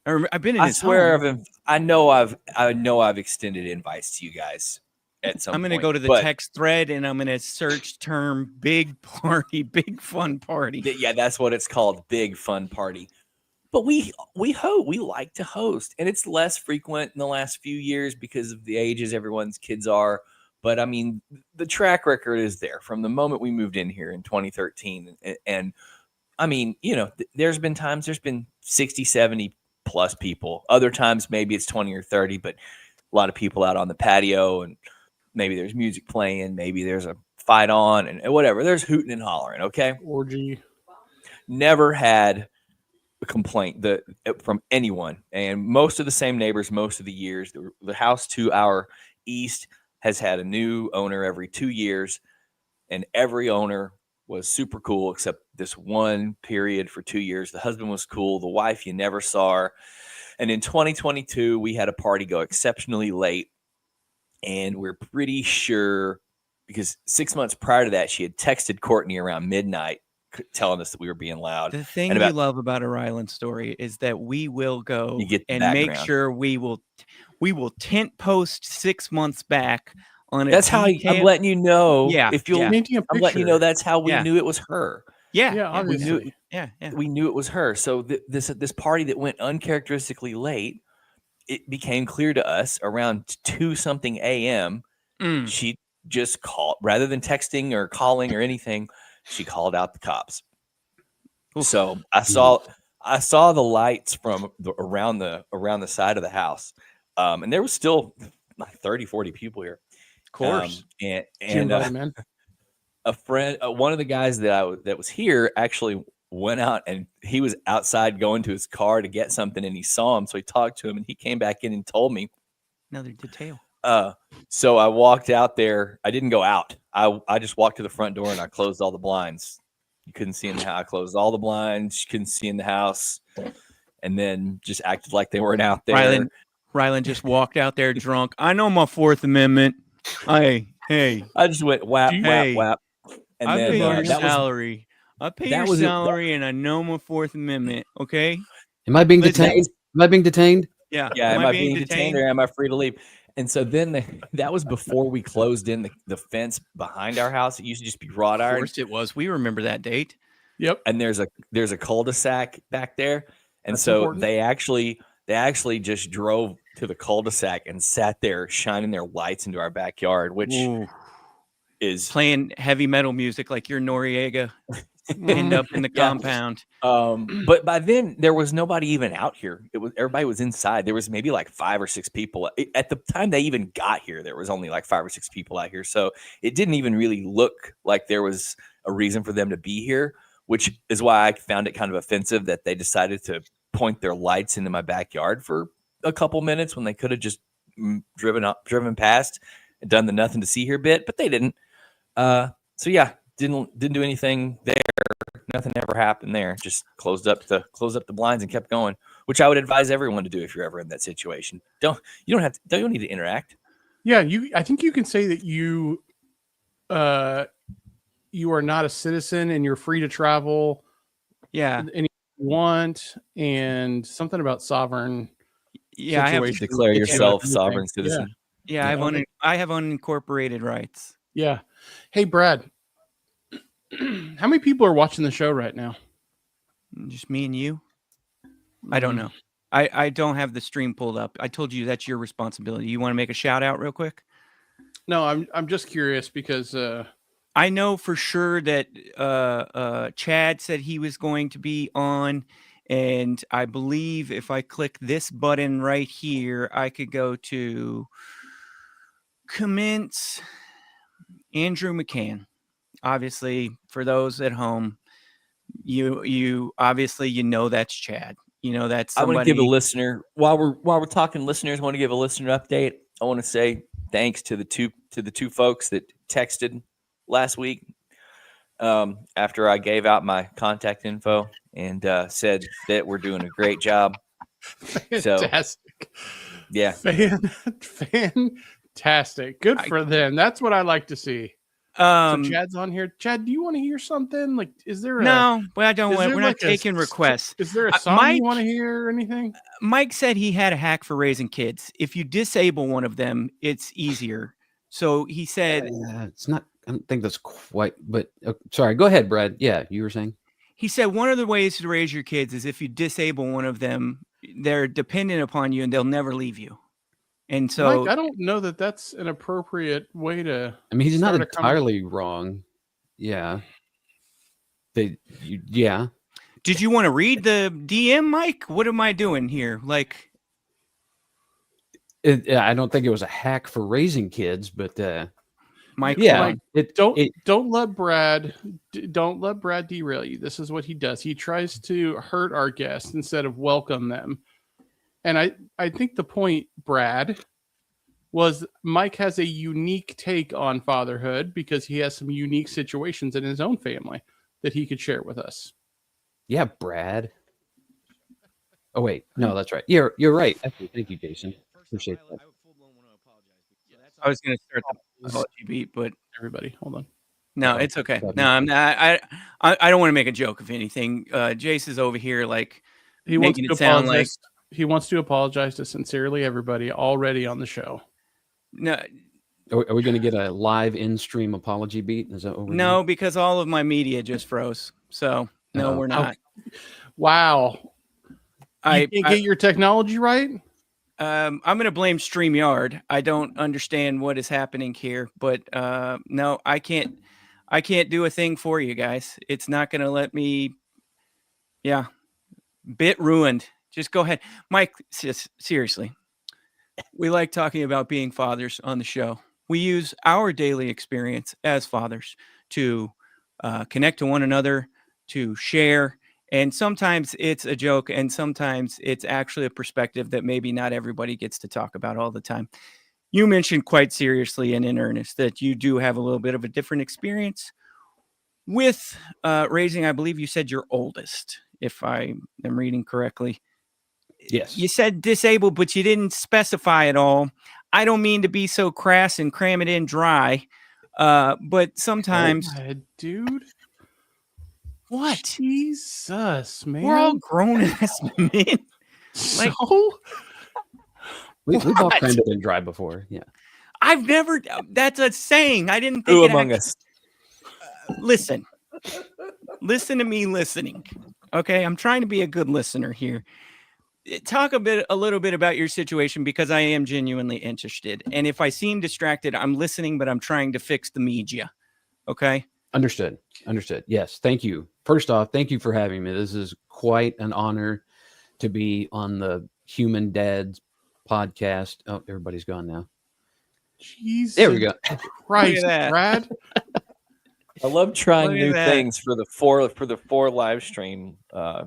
I've been in I his swear, home. I know I've extended invites to you guys at some I'm going to point, go to the but text thread and I'm going to search term big party, big fun party. yeah, that's what it's called, big fun party. But we like to host, and it's less frequent in the last few years because of the ages everyone's kids are. But I mean, the track record is there from the moment we moved in here in 2013. And I mean, there's been 60, 70 plus people. Other times maybe it's 20 or 30, but a lot of people out on the patio, and maybe there's music playing, maybe there's a fight on, and whatever. There's hooting and hollering, okay? Orgy. Never had a complaint from anyone, and most of the same neighbors most of the years. The house to our east has had a new owner every 2 years, and every owner was super cool except this one period for 2 years. The husband was cool. The wife, you never saw her. And in 2022, we had a party go exceptionally late, and we're pretty sure because 6 months prior to that, she had texted Courtney around midnight telling us that we were being loud. The thing And you about- love about a Ryland story is that we will go You get the and make background. sure we will tent post 6 months back on a That's how I'm detail- letting you know. Yeah, If you'll, yeah. Painting a I'm letting you picture. know that's how we Yeah. knew it was her. Yeah, Yeah, we knew obviously. it. Yeah, yeah. We knew it was her. So this party that went uncharacteristically late, it became clear to us around 2 something a.m. Mm. She just called rather than texting or calling or anything. She called out the cops. Oof. So I saw the lights from around the side of the house, and there was still like 30, 40 people here. Of course. And She invited men. a friend, one of the guys that was here actually went out, and he was outside going to his car to get something, and he saw him, so he talked to him, and he came back in and told me. Another detail. So I walked out there. I didn't go out. I just walked to the front door and I closed all the blinds. You couldn't see in the house. I closed all the blinds. You couldn't see in the house, and then just acted like they weren't out there. Ryland just walked out there drunk. I know my Fourth Amendment. Hey, I just went whap, Hey, whap, whap. And I then pay your that was salary. I pay that your was it. salary, and I know my Fourth Amendment. Okay. Am I being Listen. detained? Am I being detained? Yeah. yeah. Am I being detained or am I free to leave? And so then that was before we closed in the fence behind our house. It used to just be wrought Of iron. course it was. We remember that date. Yep. And there's a cul-de-sac back there, and That's so important. they actually just drove to the cul-de-sac and sat there shining their lights into our backyard, which Ooh. is Playing heavy metal music like you're Noriega pinned up in the Yeah. compound. but by then there was nobody even out here. Everybody was inside. There was maybe like 5 or 6 people at the time they even got here. There was only like 5 or 6 people out here, so it didn't even really look like there was a reason for them to be here, which is why I found it kind of offensive that they decided to point their lights into my backyard for a couple minutes when they could have just driven past and done the nothing to see here bit, but they didn't. So yeah, didn't do anything there. Nothing ever happened there. Just closed up the blinds and kept going, which I would advise everyone to do if you're ever in that situation. You don't need to interact. Yeah, I think you can say that you are not a citizen and you're free to travel Yeah. any you want, and something about sovereign. Yeah. I have, situation. Declare Yeah. yourself Anything. sovereign Yeah. citizen. yeah, I have unincorporated rights. Yeah. Hey, Brad. How many people are watching the show right now? Just me and you. I don't know. I don't have the stream pulled up. I told you that's your responsibility. You want to make a shout out real quick? No, I'm just curious because I know for sure that Chad said he was going to be on, and I believe if I click this button right here, I could go to commence Andrew McCann. Obviously, for those at home, you obviously that's Chad. That's I somebody. want to give a listener while we're talking listeners. I want to give a listener update. I want to say thanks to the two folks that texted last week after I gave out my contact info and said that we're doing a great job. So fantastic. yeah, Fantastic. Good for them. That's what I like to see. So Chad's on here. Chad, do you want to hear something? Like, is there no, but I don't is want. there We're like not taking requests. Is there a song Mike- you want to hear or anything? Mike said he had a hack for raising kids. If you disable one of them, it's easier. So he said It's not. I don't think that's quite. But sorry. Go ahead, Brad. Yeah, you were saying. one of the ways to raise your kids is if you disable one of them, they're dependent upon you and they'll never leave you. And so Mike, I don't know that that's an appropriate way to. I mean, he's not Start a entirely wrong. Yeah. Yeah. Did you want to read the DM, Mike? What am I doing here? Like, I don't think it was a hack for raising kids, but Mike, yeah, Don't let Brad derail you. This is what he does. He tries to hurt our guests instead of welcome them. And I think the point, Brad, was Mike has a unique take on fatherhood because he has some unique situations in his own family that he could share with us. yeah, Brad. Oh wait, no, that's right. You're right. Thank you, Jason. Appreciate that. I was going to start the apology beat, but Everybody, hold on. no, it's okay. No, I'm not. I don't want to make a joke of anything. Jace is over here like He wants making to it sound like apologize. He wants to apologize to sincerely everybody already on the show. no, Are we going to get a live in-stream apology beat? Is that what we're no, because all of my media just froze. So no, Uh-oh. we're not. Wow. You can't get your technology right? I'm going to blame StreamYard. I don't understand what is happening here, but no, I can't do a thing for you guys. It's not going to let me. Yeah. Bit ruined. Just go ahead. Mike, seriously. We like talking about being fathers on the show. We use our daily experience as fathers to connect to one another, to share. And sometimes it's a joke, and sometimes it's actually a perspective that maybe not everybody gets to talk about all the time. You mentioned quite seriously and in earnest that you do have a little bit of a different experience with raising, I believe you said your oldest, if I am reading correctly. Yes. You said disabled, but you didn't specify at all. I don't mean to be so crass and cram it in dry, but sometimes... Dude. What? Jesus, man. We're all grown ass men. So? We've all crammed it in dry before. Yeah. I've never... That's a saying. I didn't think Who it among actually- us? Listen. Listen to me listening. Okay? I'm trying to be a good listener here. Talk a little bit about your situation because I am genuinely interested. And if I seem distracted, I'm listening, but I'm trying to fix the media. Okay? Understood. Yes. Thank you. First off, thank you for having me. This is quite an honor to be on the Human Dads podcast. Oh, everybody's gone now. Jesus. There we go. Christ, Look at that. Brad. I love trying Look at new that. things for the four live stream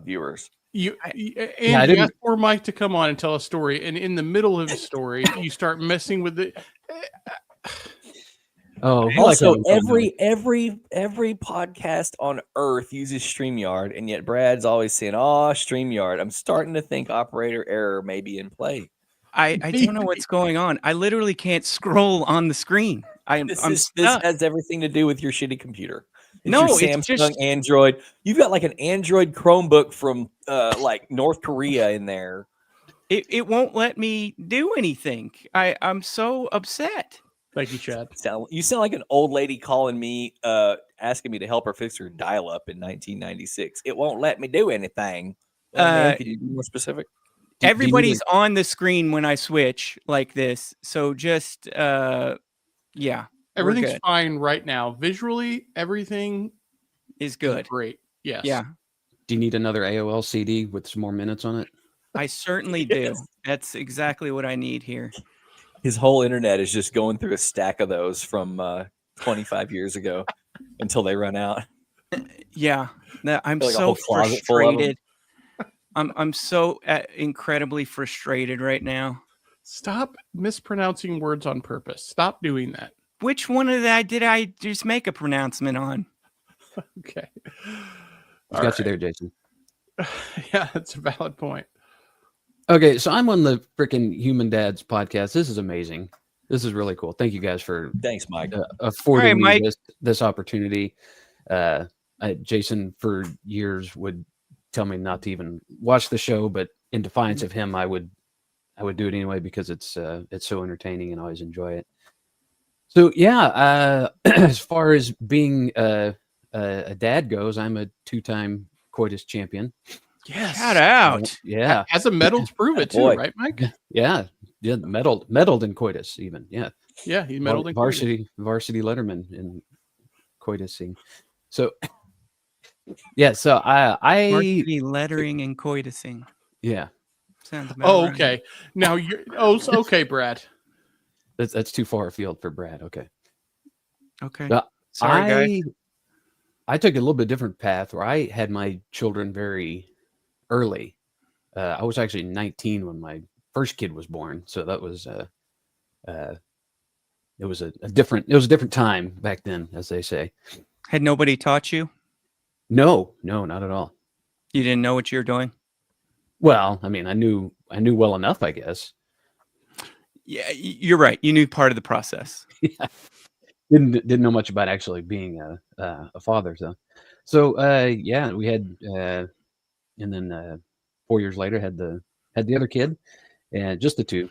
viewers. You I and didn't- asked for Mike to come on and tell a story, and in the middle of his story, you start messing with it. Oh, I like Also, having fun every podcast on Earth uses StreamYard, and yet Brad's always saying, "Oh, StreamYard." I'm starting to think operator error may be in play. I don't know what's going on. I literally can't scroll on the screen. I'm This stuck. has everything to do with your shitty computer. It's No, your it's Samsung just- Android. You've got like an Android Chromebook from like North Korea in there. It won't let me do anything. I'm so upset. Thank you, Chad. You sound like an old lady calling me, asking me to help her fix her dial-up in 1996. It won't let me do anything. Well, man, can you be more specific? Do you Everybody's need on the screen when I switch like this. So just yeah. we're Everything's good. fine right now. Visually, everything Is is good. great. Yes. Yeah. Do you need another AOL CD with some more minutes on it? I certainly do. That's exactly what I need here. His whole internet is just going through a stack of those from 25 years ago until they run out. Yeah. I'm Like a so whole closet full of 'em. frustrated. I'm so incredibly frustrated right now. Stop mispronouncing words on purpose. Stop doing that. Which one of that did I just make a pronouncement on? Okay. I've got you there, Jason. Yeah, that's a valid point. Okay, so I'm on the freaking Human Dads podcast. This is amazing. This is really cool. Thank you guys for Thanks, Mike. affording All right, me Mike. this opportunity. Jason for years would tell me not to even watch the show, but in defiance of him, I would do it anyway because it's so entertaining and I always enjoy it. So yeah, as far as being a dad goes, I'm a 2-time coitus champion. Yes. Shout out. Yeah, Has a medal to prove it too, Boy. right, Mike? yeah, medaled in coitus even. Yeah. Yeah, he medaled in varsity letterman in coitusing. So Yeah, so I Marketing, lettering, and coitusing. yeah, Sounds about Oh, right. okay. Now you're okay, Brad. that's too far afield for Brad. Okay. Okay. Well, Sorry, guys. I took a little bit different path where I had my children very early. I was actually 19 when my first kid was born, so that was it was a different time back then, as they say. Had nobody taught you? No, not at all. You didn't know what you were doing? Well, I mean, I knew well enough, I guess. Yeah, you're right. You knew part of the process. Didn't know much about actually being a father. So yeah, we had and then 4 years later had the other kid, and just the two.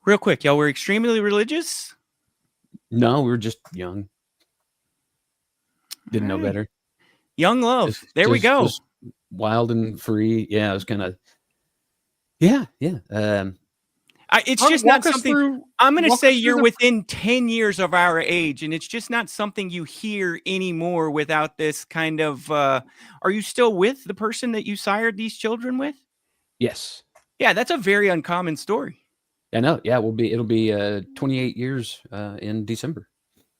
Real quick, y'all were extremely religious? No, we were just young. Didn't know All right. better. Young love. There we go. Just wild and free. Yeah, it was kind of. Yeah. It's just not something. I'm going to walk say us through you're the- within 10 years of our age, and it's just not something you hear anymore without this kind of. Are you still with the person that you sired these children with? Yes. Yeah, that's a very uncommon story. I know. Yeah, it'll be 28 years in December.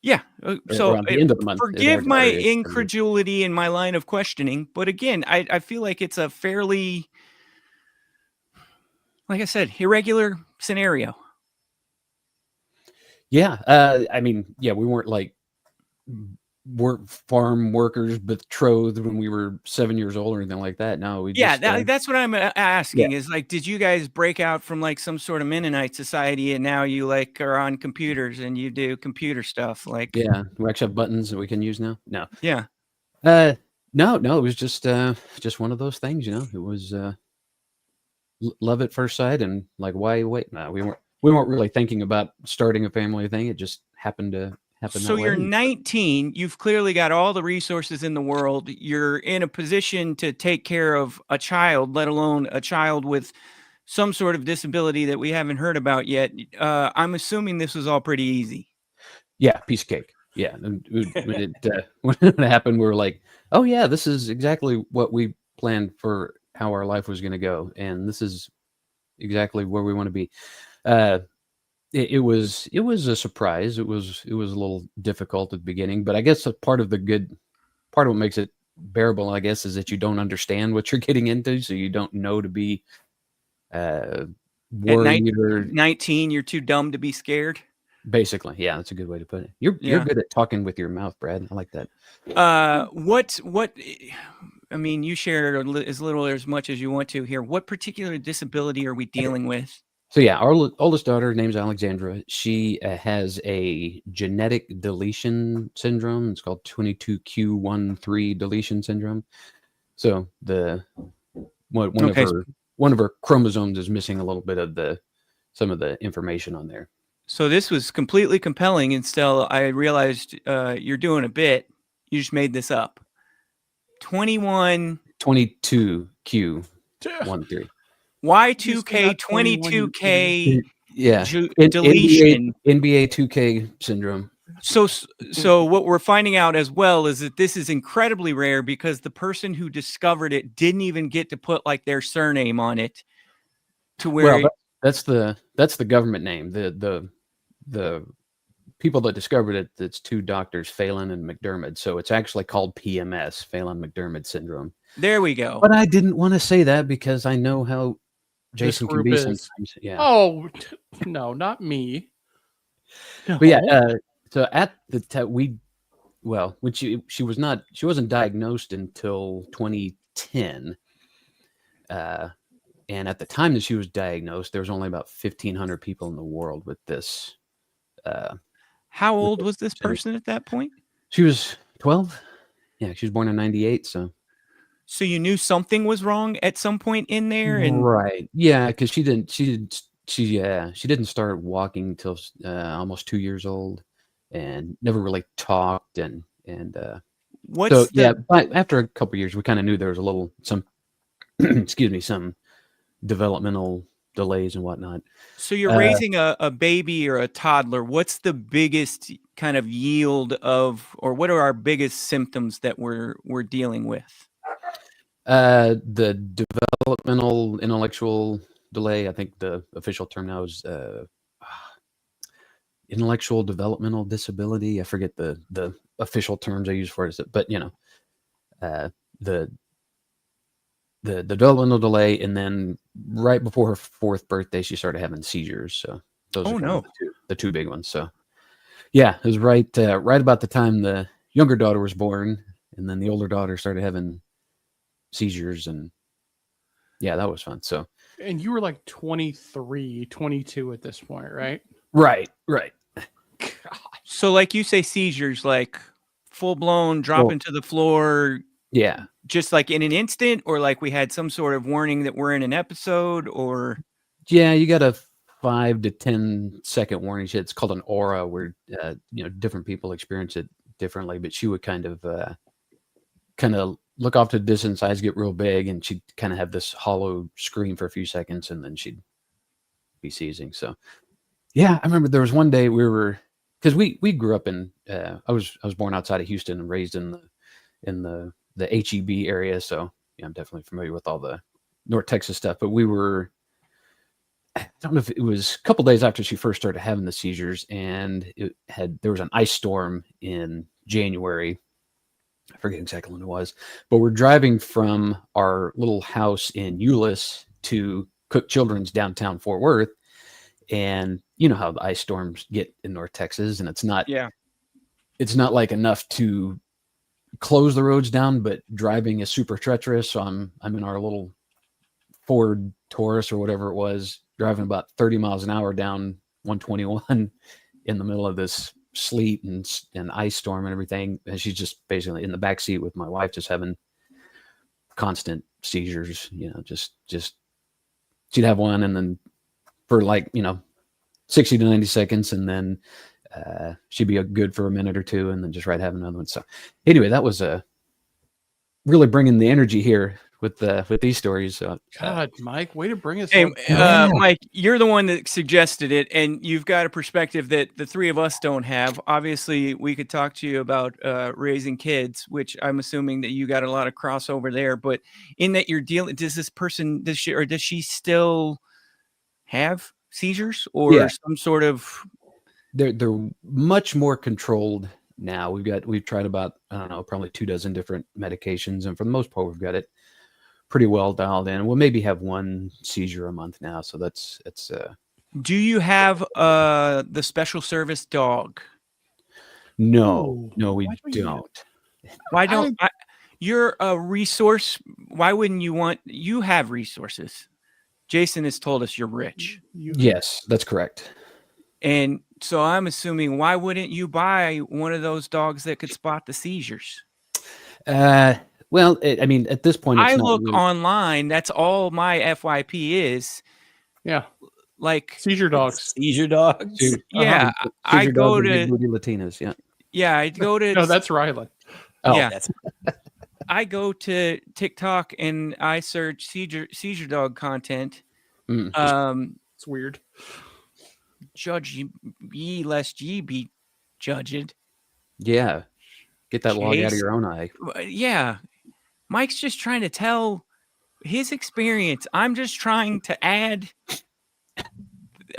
Yeah. Or So around the end of the month. forgive my Already is. incredulity in my line of questioning, but again, I feel like it's a fairly, like I said, irregular scenario. Yeah. I mean, yeah, we weren't like farm workers betrothed when we were 7 years old or anything like that. No, we Yeah, just, that's what I'm asking is like, did you guys break out from like some sort of Mennonite society and now you like are on computers and you do computer stuff? Like, yeah, we actually have buttons that we can use now. No. yeah. No, it was just one of those things, you know. It was love at first sight, and like, why wait? No, we weren't really thinking about starting a family thing. It just happened to happen. So that you're way. 19, you've clearly got all the resources in the world. You're in a position to take care of a child, let alone a child with some sort of disability that we haven't heard about yet. I'm assuming this was all pretty easy. Yeah, piece of cake. Yeah, and when it happened, we were like, "Oh yeah, this is exactly what we planned for how our life was going to go, and this is exactly where we want to be." It was a surprise. It was a little difficult at the beginning, but I guess a part of what makes it bearable, I guess, is that you don't understand what you're getting into, so you don't know to be worried or 19, you're too dumb to be scared. basically. Yeah, that's a good way to put it. You're good at talking with your mouth, Brad. I like that. What I mean, you share as little or as much as you want to here. What particular disability are we dealing with? So yeah, our oldest daughter, her name's Alexandra. She has a genetic deletion syndrome. It's called 22q13 deletion syndrome. So one of her chromosomes is missing a little bit of some of the information on there. So this was completely compelling until I realized you're doing a bit. You just made this up. 22q13. Y2K, 22K Yeah. deletion. NBA 2K syndrome. So what we're finding out as well is that this is incredibly rare because the person who discovered it didn't even get to put like their surname on it to where that's the government name. The people that discovered it, it's two doctors, Phelan and McDermott. So it's actually called PMS, Phelan-McDermott syndrome. there we go. But I didn't want to say that because I know how Jason can be sometimes. Yeah. Oh no, not me. No. But yeah, so at the when she wasn't diagnosed until 2010. And at the time that she was diagnosed, there was only about 1,500 people in the world with this. How old was this person at that point? She was 12. Yeah, she was born in 98. So you knew something was wrong at some point in there, and right, yeah, because she didn't start walking till almost 2 years old, and never really talked, and but after a couple of years, we kind of knew there was some excuse me, some developmental delays and whatnot. So you're raising a baby or a toddler. What's the biggest kind of yield of, or what are our biggest symptoms that we're dealing with? The developmental intellectual delay. I think the official term now is intellectual developmental disability. I forget the official terms I use for it, but the developmental delay, and then right before her 4th birthday, she started having seizures. So those are kind of the two big ones. So yeah, it was right about the time the younger daughter was born, and then the older daughter started having seizures, and yeah, that was fun. So, and you were like 23, 22 at this point, right? Right. So like you say, seizures, like full blown dropping to the floor. Yeah. Just like in an instant, or like we had some sort of warning that we're in an episode, or yeah, you got a 5 to 10 second warning. It's called an aura, where different people experience it differently. But she would kind of look off to the distance, eyes get real big, and she'd kind of have this hollow scream for a few seconds, and then she'd be seizing. So yeah, I remember there was one day because we grew up in I was born outside of Houston and raised in the HEB area, so yeah, I'm definitely familiar with all the North Texas stuff. But I don't know if it was a couple days after she first started having the seizures, and there was an ice storm in January. I forget exactly when it was, but we're driving from our little house in Euless to Cook Children's downtown Fort Worth, and you know how the ice storms get in North Texas, and it's not like enough to close the roads down, but driving is super treacherous. So I'm in our little Ford Taurus or whatever it was, driving about 30 miles an hour down 121 in the middle of this sleet and ice storm and everything. And she's just basically in the back seat with my wife, just having constant seizures. Just she'd have one, and then for 60 to 90 seconds, and then she'd be good for a minute or two, and then just have another one. So anyway, that was really bringing the energy here with these stories. So, God, Mike, way to bring us. Hey, Mike, you're the one that suggested it, and you've got a perspective that the three of us don't have. Obviously, we could talk to you about raising kids, which I'm assuming that you got a lot of crossover there. But in that you're dealing, does she still have seizures or some sort of? They're much more controlled now. We've tried about, I don't know, probably 24 different medications, and for the most part, we've got it pretty well dialed in. We'll maybe have one seizure a month now, so it's. Do you have the special service dog? No, we don't. Why don't you're a resource? Why wouldn't you want? You have resources. Jason has told us you're rich. Yes, that's correct. And so I'm assuming, why wouldn't you buy one of those dogs that could spot the seizures? Well, at this point, I look online. That's all my FYP is. Yeah. Like seizure dogs. Seizure dogs. Yeah. I go to Latinas. Yeah. Yeah. I go to. No, that's Riley. Oh, yeah. I go to TikTok and I search seizure dog content. It's weird. Judge ye lest ye be judged. Yeah. Get that log out of your own eye. Yeah. Mike's just trying to tell his experience. I'm just trying to add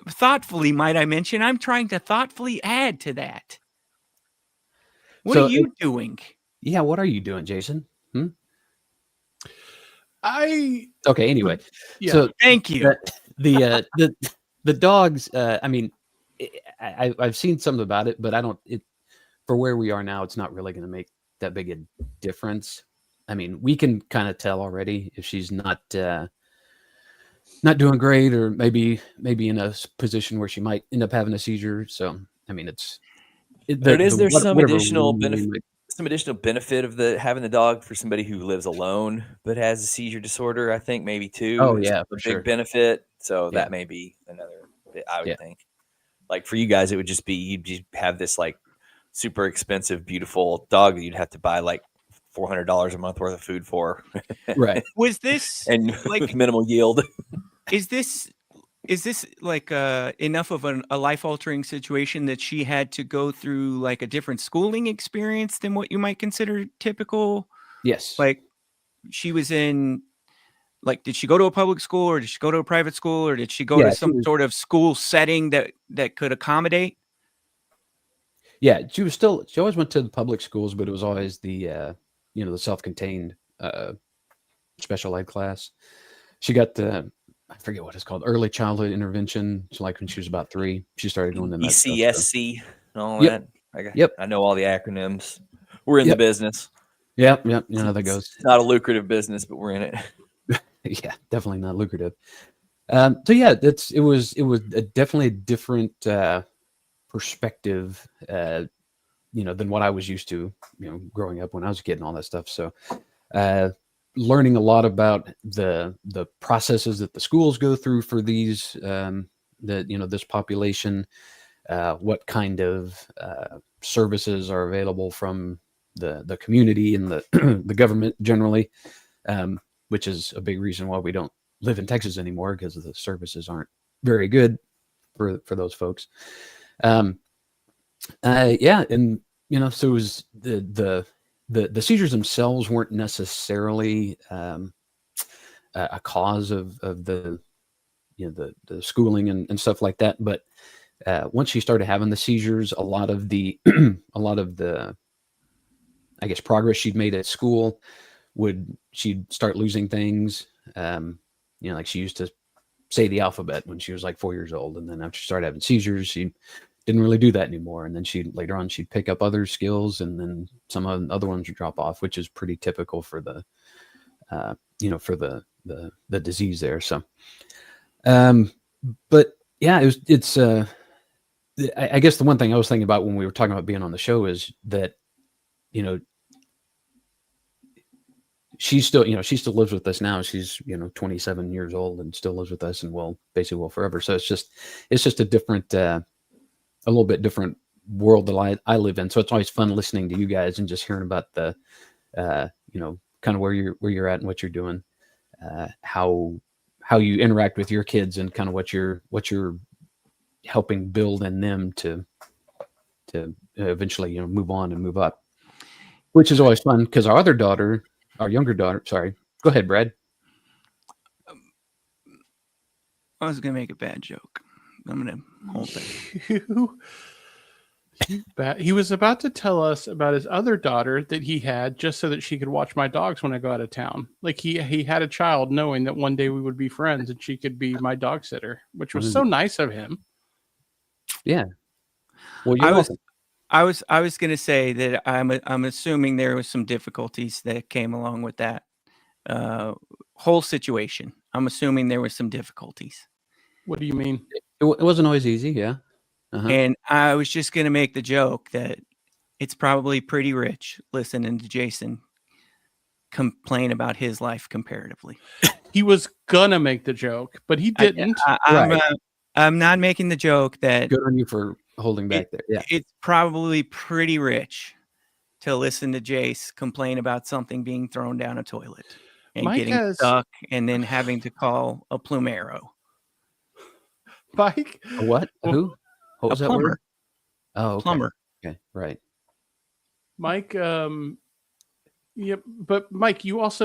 thoughtfully, might I mention, I'm trying to thoughtfully add to that. What are you doing? Yeah, what are you doing, Jason? Okay, anyway. Yeah. So thank you. The dogs, I've seen something about it, but for where we are now, it's not really going to make that big a difference. I mean, we can kind of tell already if she's not doing great, or maybe in a position where she might end up having a seizure. So, I mean, there's some additional benefit. Some additional benefit of having the dog for somebody who lives alone but has a seizure disorder, I think maybe too. Oh yeah, for big benefit. So that may be another bit, I would think. Like for you guys, it would just be you'd have this like super expensive, beautiful dog that you'd have to buy like $400 a month worth of food for. Right. Was this and like with minimal yield? Is this is this like enough of a life altering situation that she had to go through like a different schooling experience than what you might consider typical? Yes. Like she was in, like, did she go to a public school or did she go to a private school or did she go Yeah, to she some was- sort of school setting that could accommodate? Yeah, she always went to the public schools, but it was always the the self-contained special ed class. She got the, I forget what it's called, early childhood intervention. So like when she was about 3, she started going to that stuff, so- ECSC and all Yep. that. Yep. I know all the acronyms. We're in the Yep. business. Yep, you know how that goes. It's not a lucrative business, but we're in it. Yeah, definitely not lucrative. So yeah, it was definitely a different perspective, than what I was used to, growing up when I was a kid and all that stuff. So, learning a lot about the processes that the schools go through for these, this population, what kind of services are available from the community and the government generally, which is a big reason why we don't live in Texas anymore, because the services aren't very good for those folks. And so it was the seizures themselves weren't necessarily a cause of the the schooling and stuff like that, but once she started having the seizures, a lot of the I guess progress she'd made at school she'd start losing things. Like she used to say the alphabet when she was like 4 years old, and then after she started having seizures, she didn't really do that anymore. And then later on she'd pick up other skills, and then some of the other ones would drop off, which is pretty typical for the for the disease there. So, but yeah, it's I guess the one thing I was thinking about when we were talking about being on the show is that, she still lives with us now. She's 27 years old and still lives with us, and will forever. So it's just a different, a little bit different world that I live in. So it's always fun listening to you guys and just hearing about the, kind of where you're at and what you're doing, how you interact with your kids, and kind of what you're helping build in them to eventually move on and move up, which is always fun, because our younger daughter, sorry, go ahead, Brad. I was gonna make a bad joke. I'm gonna hold it. He was about to tell us about his other daughter that he had, just so that she could watch my dogs when I go out of town. Like he had a child knowing that one day we would be friends and she could be my dog sitter, which was so nice of him. Yeah. Well, you're welcome. I was gonna say that I'm assuming there was some difficulties that came along with that whole situation. I'm assuming there was some difficulties. What do you mean? It wasn't always easy, yeah. Uh-huh. And I was just going to make the joke that it's probably pretty rich listening to Jason complain about his life comparatively. He was gonna make the joke, but he didn't. I'm not making the joke that Good on you for holding back there. Yeah. it's probably pretty rich to listen to Jace complain about something being thrown down a toilet and Mike getting stuck and then having to call a plumero. Mike, A what? Who? What was A that plumber. word? Oh, okay. Plumber. Okay, right. Mike, yep. But Mike, you have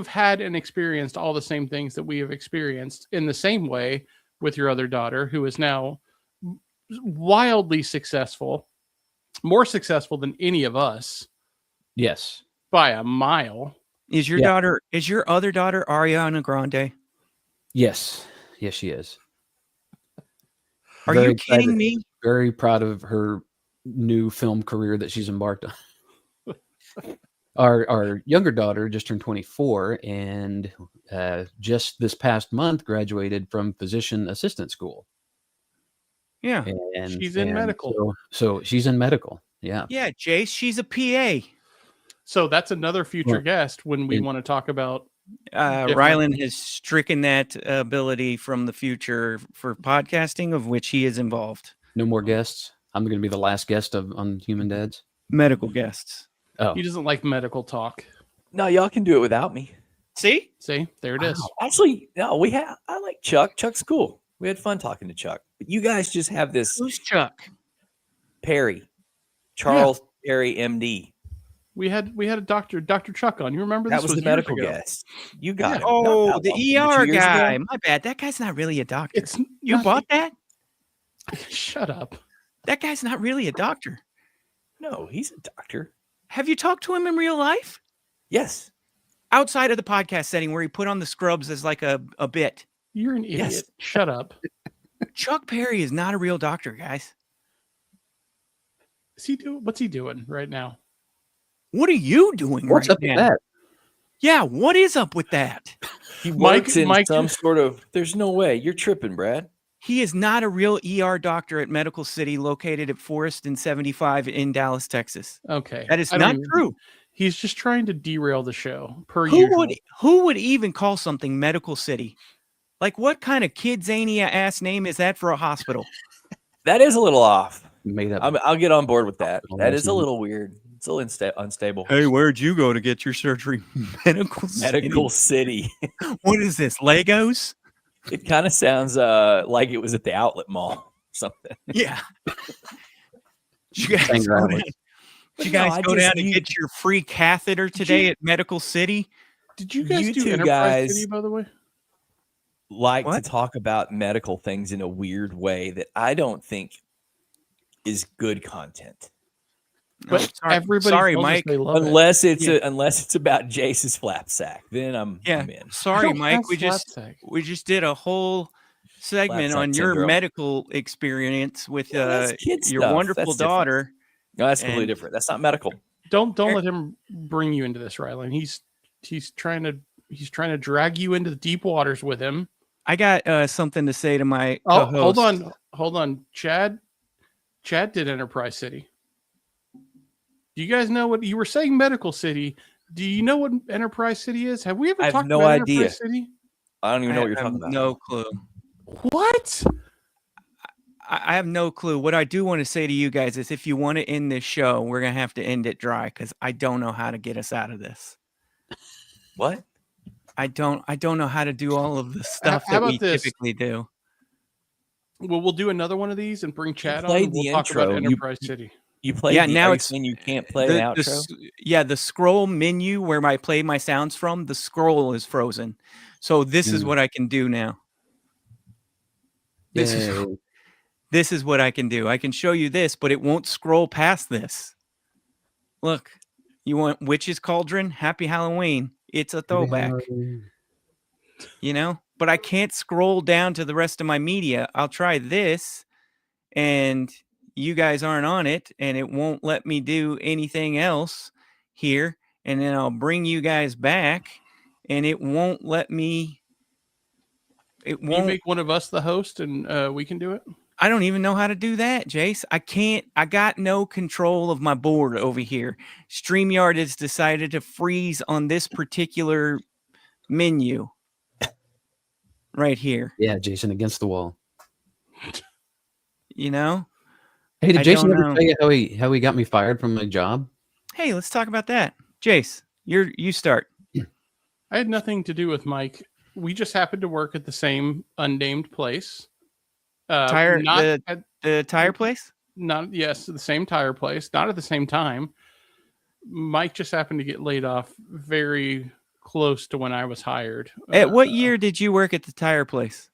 had and experienced all the same things that we have experienced in the same way with your other daughter, who is now wildly successful, more successful than any of us Yes. by a mile. Is your other daughter Ariana Grande? Yes. Yes, she is. Are Very you kidding excited. me? Very proud of her new film career that she's embarked on. Our younger daughter just turned 24, and just this past month graduated from physician assistant school. Yeah. And She's in medical. So she's in medical. Yeah. Yeah, Jace, she's a PA. So that's another future Well, guest when we in- want to talk about. Rylan has stricken that ability from the future for podcasting, of which he is involved. No more guests. I'm going to be the last guest on Human Dads. Medical guests. Oh, He doesn't like medical talk. No, y'all can do it without me. See? See, there it is. Actually, no, I like Chuck. Chuck's cool. We had fun talking to Chuck. But you guys just have this Who's Chuck? Perry, Charles Perry, MD. We had a Dr. Chuck on. You remember That this was the years medical ago. guest. You got it. Oh, Not that the long, maybe 2 ER years ago. guy. My bad. That guy's not really a doctor. It's You not- bought that? Shut up. That guy's not really a doctor. No, he's a doctor. Have you talked to him in real life? Yes. Outside of the podcast setting where he put on the scrubs as like a bit. You're an idiot. Yes. Shut up. Chuck Perry is not a real doctor, guys. What's he doing right now? What are you doing What's right up now? with that? Yeah, what is up with that? He Mike- works in Mike- some sort of. There's no way. You're tripping, Brad. He is not a real ER doctor at Medical City located at Forest and 75 in Dallas, Texas. Okay. That is I don't not even- true. He's just trying to derail the show, per Who usual. would even call something Medical City? Like, what kind of Kidzania ass name is that for a hospital? That is a little off. Made up. I'll get on board with that. Hospital That is a name. little weird. It's a little unstable. Where'd you go to get your surgery? Medical Medical City. What is this? Legos? It kind of sounds like it was at the outlet mall or something. Yeah. Did you guys Thank go God. down, But did you no, guys I go just- down and you- get your free catheter today at Medical City? Did you guys You do two Enterprise guys- City, by the way? like What? to talk about medical things in a weird way that I don't think is good content. But sorry, everybody sorry, tells us Mike. they love it. Unless it's Yeah. unless it's about Jace's flap sack, then I'm in. I Sorry, don't Mike. have We just slapstick. did a whole segment Flap on sack your syndrome. medical experience with Yeah, that's kid your stuff. wonderful That's different. daughter. No, that's completely And- different. That's not medical. Don't Er- let him bring you into this, Rylan. He's trying to drag you into the deep waters with him. I got something to say to my Oh, co-host. hold on. Chad did Enterprise City. Do you guys know what you were saying? Medical City. Do you know what Enterprise City is? Have we ever I have talked no about idea. Enterprise City? I don't even know what you're I have talking about. no clue. What? I have no clue. What I do want to say to you guys is if you want to end this show, we're going to have to end it dry because I don't know how to get us out of this. What? I don't know how to do all of the stuff how that we about this? typically do. Well, we'll do another one of these and bring Chad on. played And we'll the talk about intro. You- Enterprise City. You play? Yeah, the, now are you it's- saying you can't play an outro. The scroll menu where I play my sounds from, the scroll is frozen. So this is what I can do now. This is Yay. This is what I can do. I can show you this, but it won't scroll past this. Look, you want Witch's Cauldron? Happy Halloween. It's a throwback, you know? But I can't scroll down to the rest of my media. I'll try this, and you guys aren't on it, and it won't let me do anything else here. And then I'll bring you guys back, and it won't let me. It Can you won't. make one of us the host and we can do it? I don't even know how to do that, Jace. I can't. I got no control of my board over here. StreamYard has decided to freeze on this particular menu right here. Yeah, Jason against the wall. You know? Hey, did I Jason don't ever know. tell you how he got me fired from my job? Hey, let's talk about that. Jace, you start. I had nothing to do with Mike. We just happened to work at the same unnamed place. Tire- not the- at The tire place? yes, the same tire place, not at the same time. Mike just happened to get laid off very close to when I was hired. At what year did you work at the tire place,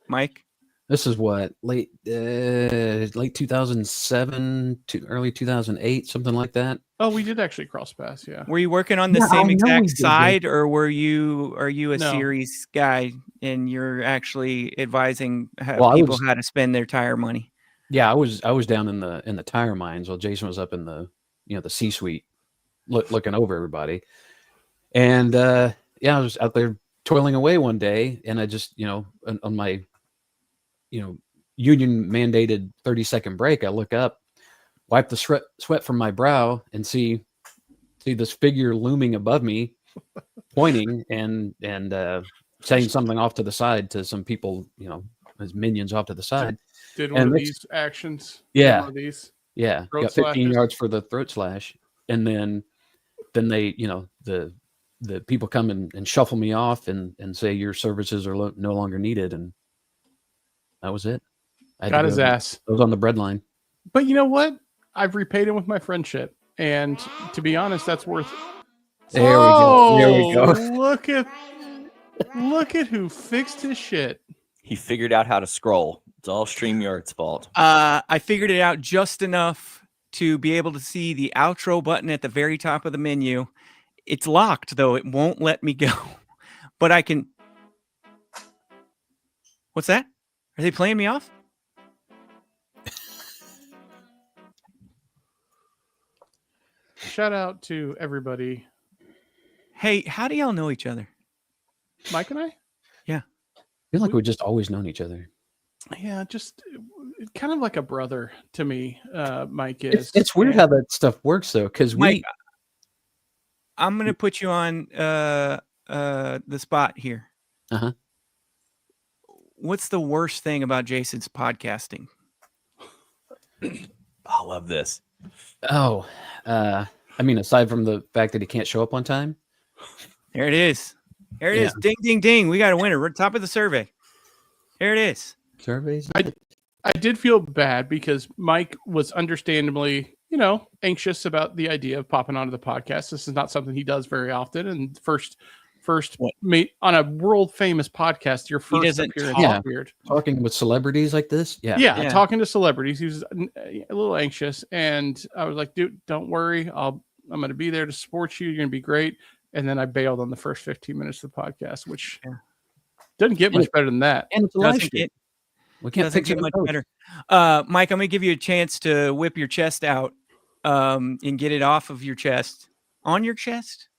Mike? This is what late 2007 to early 2008, something like that. Oh, we did actually cross paths. Yeah. Were you working on the Yeah, I same know we exact did, side, or are you a No. series guy and you're actually advising Well, I people was- how to spend their tire money? Yeah, I was down in the tire mines while Jason was up in the the C-suite looking over everybody. And yeah, I was out there toiling away one day, and I just on my union mandated 30-second break, I look up, wipe the sweat from my brow, and see this figure looming above me, pointing and saying something off to the side to some people, his minions off to the side. Did one And of next- these actions. Yeah. One of these. Yeah, Throat got 15 slashes. yards for the throat slash, and then they, the the people come and shuffle me off and say your services are no longer needed, and that was it. Got his ass. I was on the breadline. But you know what? I've repaid him with my friendship, and to be honest, that's worth. There we go. There we go. Look at who fixed his shit. He figured out how to scroll. It's all StreamYard's fault. I figured it out just enough to be able to see the outro button at the very top of the menu. It's locked, though. It won't let me go. But I can... What's that? Are they playing me off? Shout out to everybody. Hey, how do y'all know each other? Mike and I? I feel like we've just always known each other. Yeah, just kind of like a brother to me, Mike is. It's weird how that stuff works, though, because Mike, I'm going to put you on the spot here. Uh-huh. What's the worst thing about Jason's podcasting? I love this. Oh, I mean, aside from the fact that he can't show up on time. There it is. There it is. Ding, ding, ding. We got a winner. We're top of the survey. There it is. Surveys. I did feel bad because Mike was understandably, anxious about the idea of popping onto the podcast. This is not something he does very often. And first mate on a world famous podcast, your first appearance is weird. Talking with celebrities like this. Yeah. Talking to celebrities. He was a little anxious. And I was like, dude, don't worry. I'm going to be there to support you. You're going to be great. And then I bailed on the first 15 minutes of the podcast, which doesn't get much better than that. And it's a live stream. We can't doesn't get much better. Mike, I'm going to give you a chance to whip your chest out and get it off of your chest. On your chest?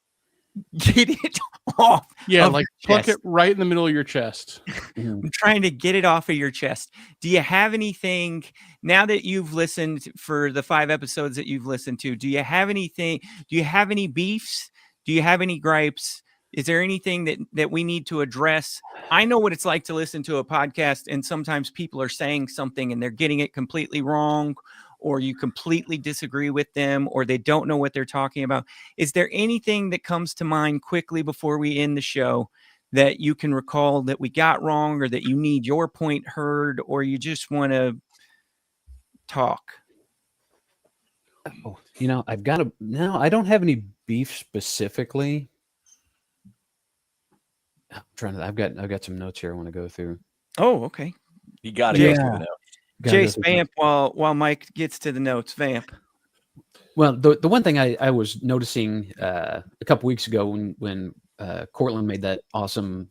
Get it off. Yeah, like pluck it right in the middle of your chest. I'm trying to get it off of your chest. Do you have anything, now that you've listened for the 5 episodes that you've listened to, do you have anything? Do you have any beefs? Do you have any gripes? Is there anything that we need to address? I know what it's like to listen to a podcast, and sometimes people are saying something and they're getting it completely wrong, or you completely disagree with them, or they don't know what they're talking about. Is there anything that comes to mind quickly before we end the show that you can recall that we got wrong, or that you need your point heard, or you just want to talk? Oh, I don't have any beef specifically. I've got some notes here I want to go through. Oh, okay. You got to go through the notes. Jace, vamp while Mike gets to the notes. Vamp. Well, the one thing I was noticing a couple weeks ago when Cortland made that awesome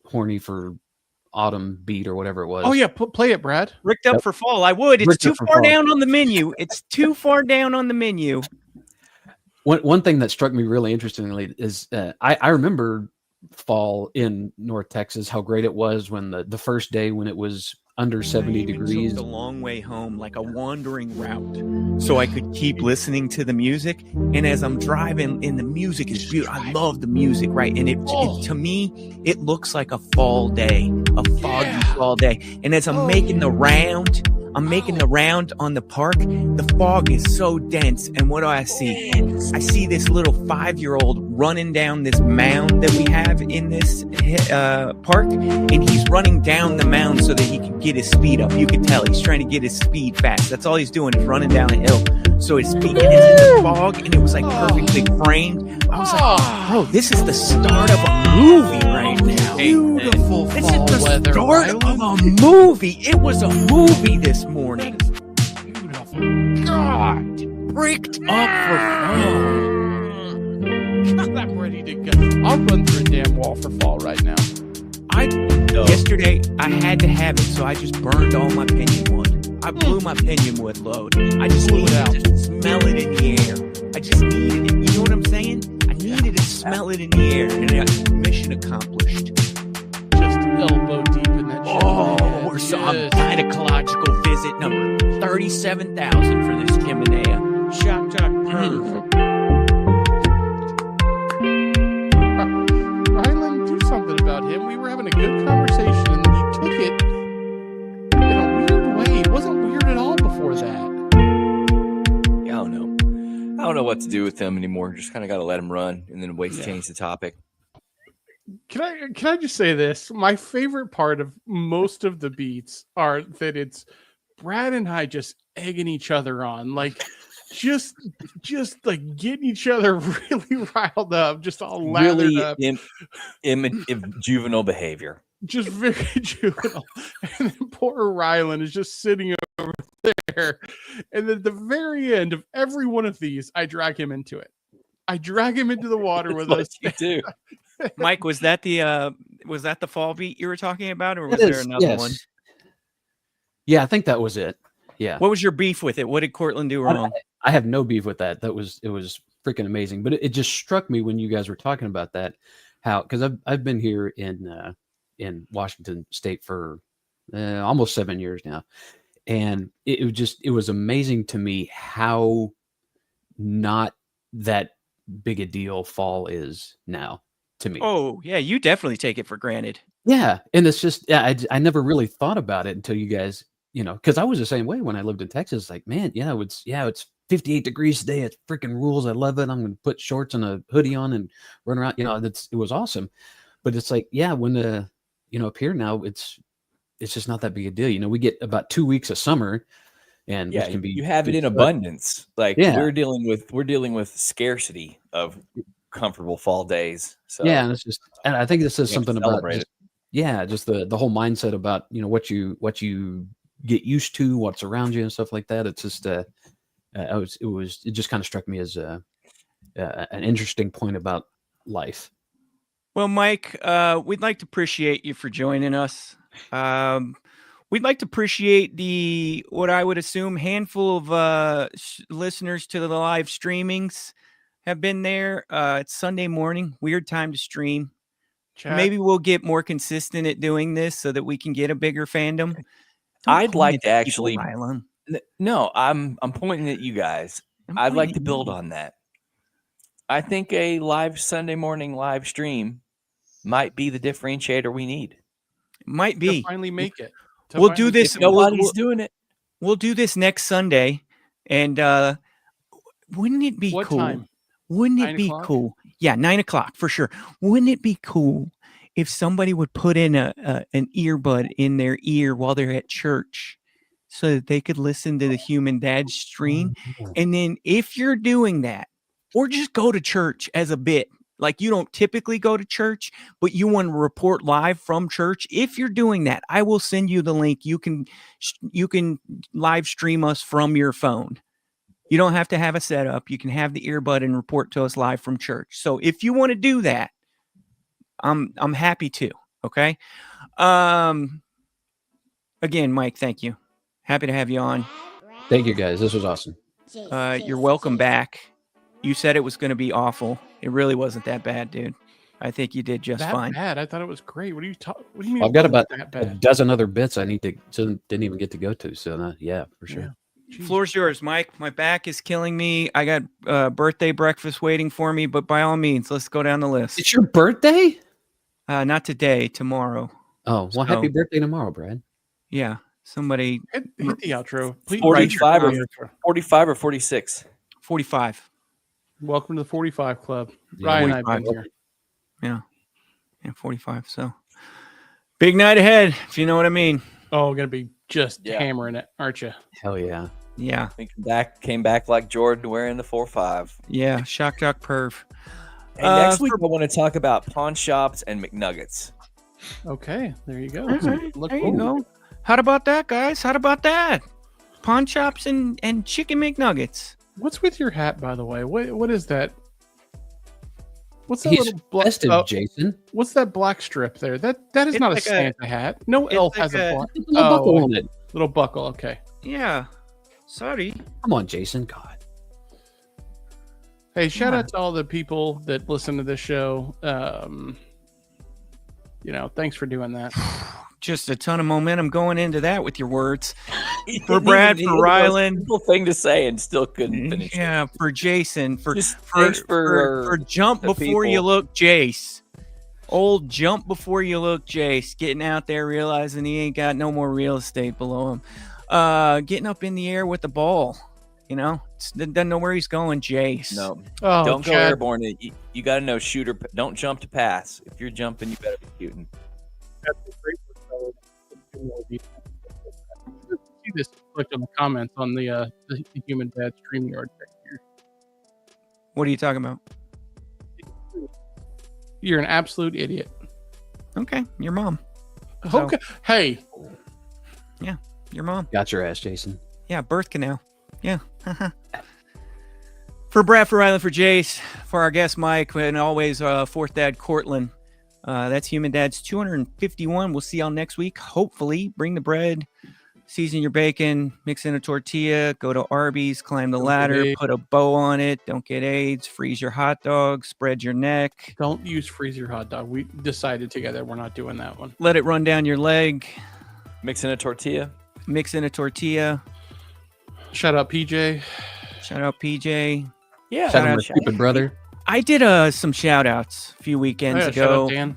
horny for autumn beat or whatever it was. Oh yeah, play it, Brad. Rigged up for fall. I would. It's too far down on the menu. It's too far down on the menu. One thing that struck me really interestingly is I remember fall in North Texas, how great it was when the first day when it was under 70 degrees. It took a long way home, like a wandering route, so I could keep listening to the music. And as I'm driving, and the music is beautiful. I love the music, right? And it to me, it looks like a fall day, a foggy fall day. And as I'm making the round on the park, the fog is so dense. And what do I see? I see this little 5-year-old running down this mound that we have in this park. And he's running down the mound so that he can get his speed up. You can tell he's trying to get his speed fast. That's all he's doing, is running down a hill. So his speed, and it's in the fog, and it was like perfectly framed. I was like, bro, this is the start of a movie right now. Beautiful This fall is the weather. start of a movie. It was a movie this morning. Beautiful. God, bricked up for fall. I'm ready to go. I'll run through a damn wall for fall right now. Yesterday, I had to have it, so I just burned all my pinyon wood. I blew my pinyon wood load. I just needed to smell it in the air. I just needed it. You know what I'm saying? I needed to smell it in the air. And mission accomplished. Just elbow deep in that shit. I'm gynecological visit number 37,000 for this Kiminea. Shock jock perfect. Rylan, do something about him. We were having a good conversation, and then you took it in a weird way. It wasn't weird at all before that. Oh no. I don't know what to do with them anymore. Just kind of got to let them run and then wait to Yeah. change the topic. Can I just say this? My favorite part of most of the beats are that it's Brad and I just egging each other on, like just like getting each other really riled up, just all lathered Really up, juvenile behavior. just very juvenile. And then poor Rylan is just sitting over there. And then at the very end of every one of these, I drag him into it. I drag him into the water with us. You do. Mike, was that the fall beat you were talking about, or was It there is, another yes. one? Yeah, I think that was it. Yeah. What was your beef with it? What did Cortland do wrong? I have no beef with that. It was freaking amazing. But it just struck me when you guys were talking about that, how, because I've been here in Washington State for almost 7 years now, and it was amazing to me how not that big a deal fall is now to me. Oh yeah, you definitely take it for granted. Yeah, and it's just I never really thought about it until you guys, because I was the same way when I lived in Texas. Like, man, it's 58 degrees today. It freaking rules. I love it. I'm gonna put shorts and a hoodie on and run around. It was awesome. But it's like, yeah, when up here now, it's just not that big a deal. We get about 2 weeks of summer, and Yeah, which can be you have it good in stuff. abundance. Like Yeah. we're dealing with scarcity of comfortable fall days. So Yeah, and it's just, and I think this says we have to something about celebrate just, yeah, just the whole mindset about what you get used to, what's around you, and stuff like that. It's just it just kind of struck me as an interesting point about life. Well, Mike, we'd like to appreciate you for joining us. We'd like to appreciate what I would assume handful of listeners to the live streamings have been there. It's Sunday morning, weird time to stream. Chad, Maybe we'll get more consistent at doing this so that we can get a bigger fandom. Don't I'd point like at to people, actually. Rylan. No, I'm pointing at you guys. I'm I'd like pointing to at build you. on that. I think a live Sunday morning live stream might be the differentiator we need. Might to be. finally make it. To We'll finally do get this. it. Nobody's doing it. We'll do this next Sunday, and wouldn't it be What cool? time? Wouldn't it 9 be o'clock? cool? Yeah, 9 o'clock for sure. Wouldn't it be cool if somebody would put in an earbud in their ear while they're at church, so that they could listen to the Human Dad stream? And then if you're doing that, or just go to church as a bit, like you don't typically go to church, but you want to report live from church. If you're doing that, I will send you the link. You can live stream us from your phone. You don't have to have a setup. You can have the earbud and report to us live from church. So if you want to do that, I'm happy to. Okay. Again, Mike, thank you. Happy to have you on. Thank you, guys. This was awesome. You're welcome back. You said it was going to be awful. It really wasn't that bad, dude. I think you did just That fine. bad? I thought it was great. What do you mean? I've got it wasn't about that a bad? dozen other bits I need to, so didn't even get to go to. So yeah, for sure. Jeez. Floor's yours, Mike. My back is killing me. I got birthday breakfast waiting for me, but by all means, let's go down the list. It's your birthday? Not today, tomorrow. Oh, well, So- happy birthday tomorrow, Brad. Yeah, somebody Hit the outro. Please 45 write or your outro. 45 or 46. 45. Welcome to the 45 Club. Yeah. Ryan and I've 45. been here. Yeah, 45. So big night ahead, if you know what I mean. Oh, gonna be just Yeah. hammering it, aren't you? Hell yeah. Yeah, We came back like Jordan wearing the 4-5. yeah. Shock Doc Perv. Hey, next week I want to talk about pawn shops and McNuggets. Okay, there you go. All So right, look there you forward. go. How about that, guys? How about that? Pawn shops and chicken McNuggets. What's with your hat, by the way? What is that? What's that He's little black? festive, Jason. What's that black strip there? That is It's not like a a- Santa hat. No it's elf like has a a- black Put a little buckle Oh. on it. little buckle. Okay. Yeah. Sorry. Come on, Jason. God. Hey, shout Yeah. out to all the people that listen to this show. Thanks for doing that. Just a ton of momentum going into that with your words. He For didn't Brad, even- for he had the most Rylan. simple thing to say and still couldn't finish it. Yeah, for Jason, for Just for, thanks for jump the before you people. look, Jace. Old jump before you look, Jace. Getting out there, realizing he ain't got no more real estate below him. Getting up in the air with the ball You know, doesn't know where he's going, Jace. No, Oh, don't go Chad, airborne. You got to know shooter. Don't jump to pass. If you're jumping, you better be shooting. that's a great one. See this clicked on the comments on the Human Dad StreamYard right here. What are you talking about? You're an absolute idiot. Okay, your mom. So- Okay. Hey, Your mom. Got your ass, Jason. Yeah, birth canal. Yeah. For Bradford Island, for Jace, for our guest Mike, and always fourth dad Cortland. That's Human Dad's 251. We'll see y'all next week. Hopefully, bring the bread, season your bacon, mix in a tortilla, go to Arby's, climb the Don't get ladder, AIDS. put a bow on it. Don't get AIDS. Freeze your hot dog. Spread your neck. don't use freeze your hot dog. We decided together we're not doing that one. Let it run down your leg. Mix in a tortilla. Mix in a tortilla. Shut up, PJ. Shout out PJ. Yeah. Shout out out my stupid brother. I did some shout outs a few weekends Oh, yeah, ago. Shut up,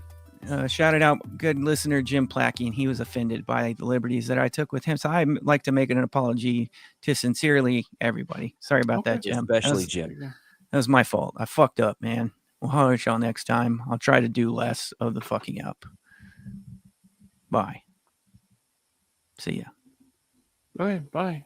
Dan. Shouted out good listener Jim Plackey, and he was offended by the liberties that I took with him. So I'd like to make an apology to sincerely everybody. Sorry about that, Okay. Jim. Especially that Jim. was my fault. I fucked up, man. We'll holler at y'all next time. I'll try to do less of the fucking up. Bye. See ya. Okay, bye.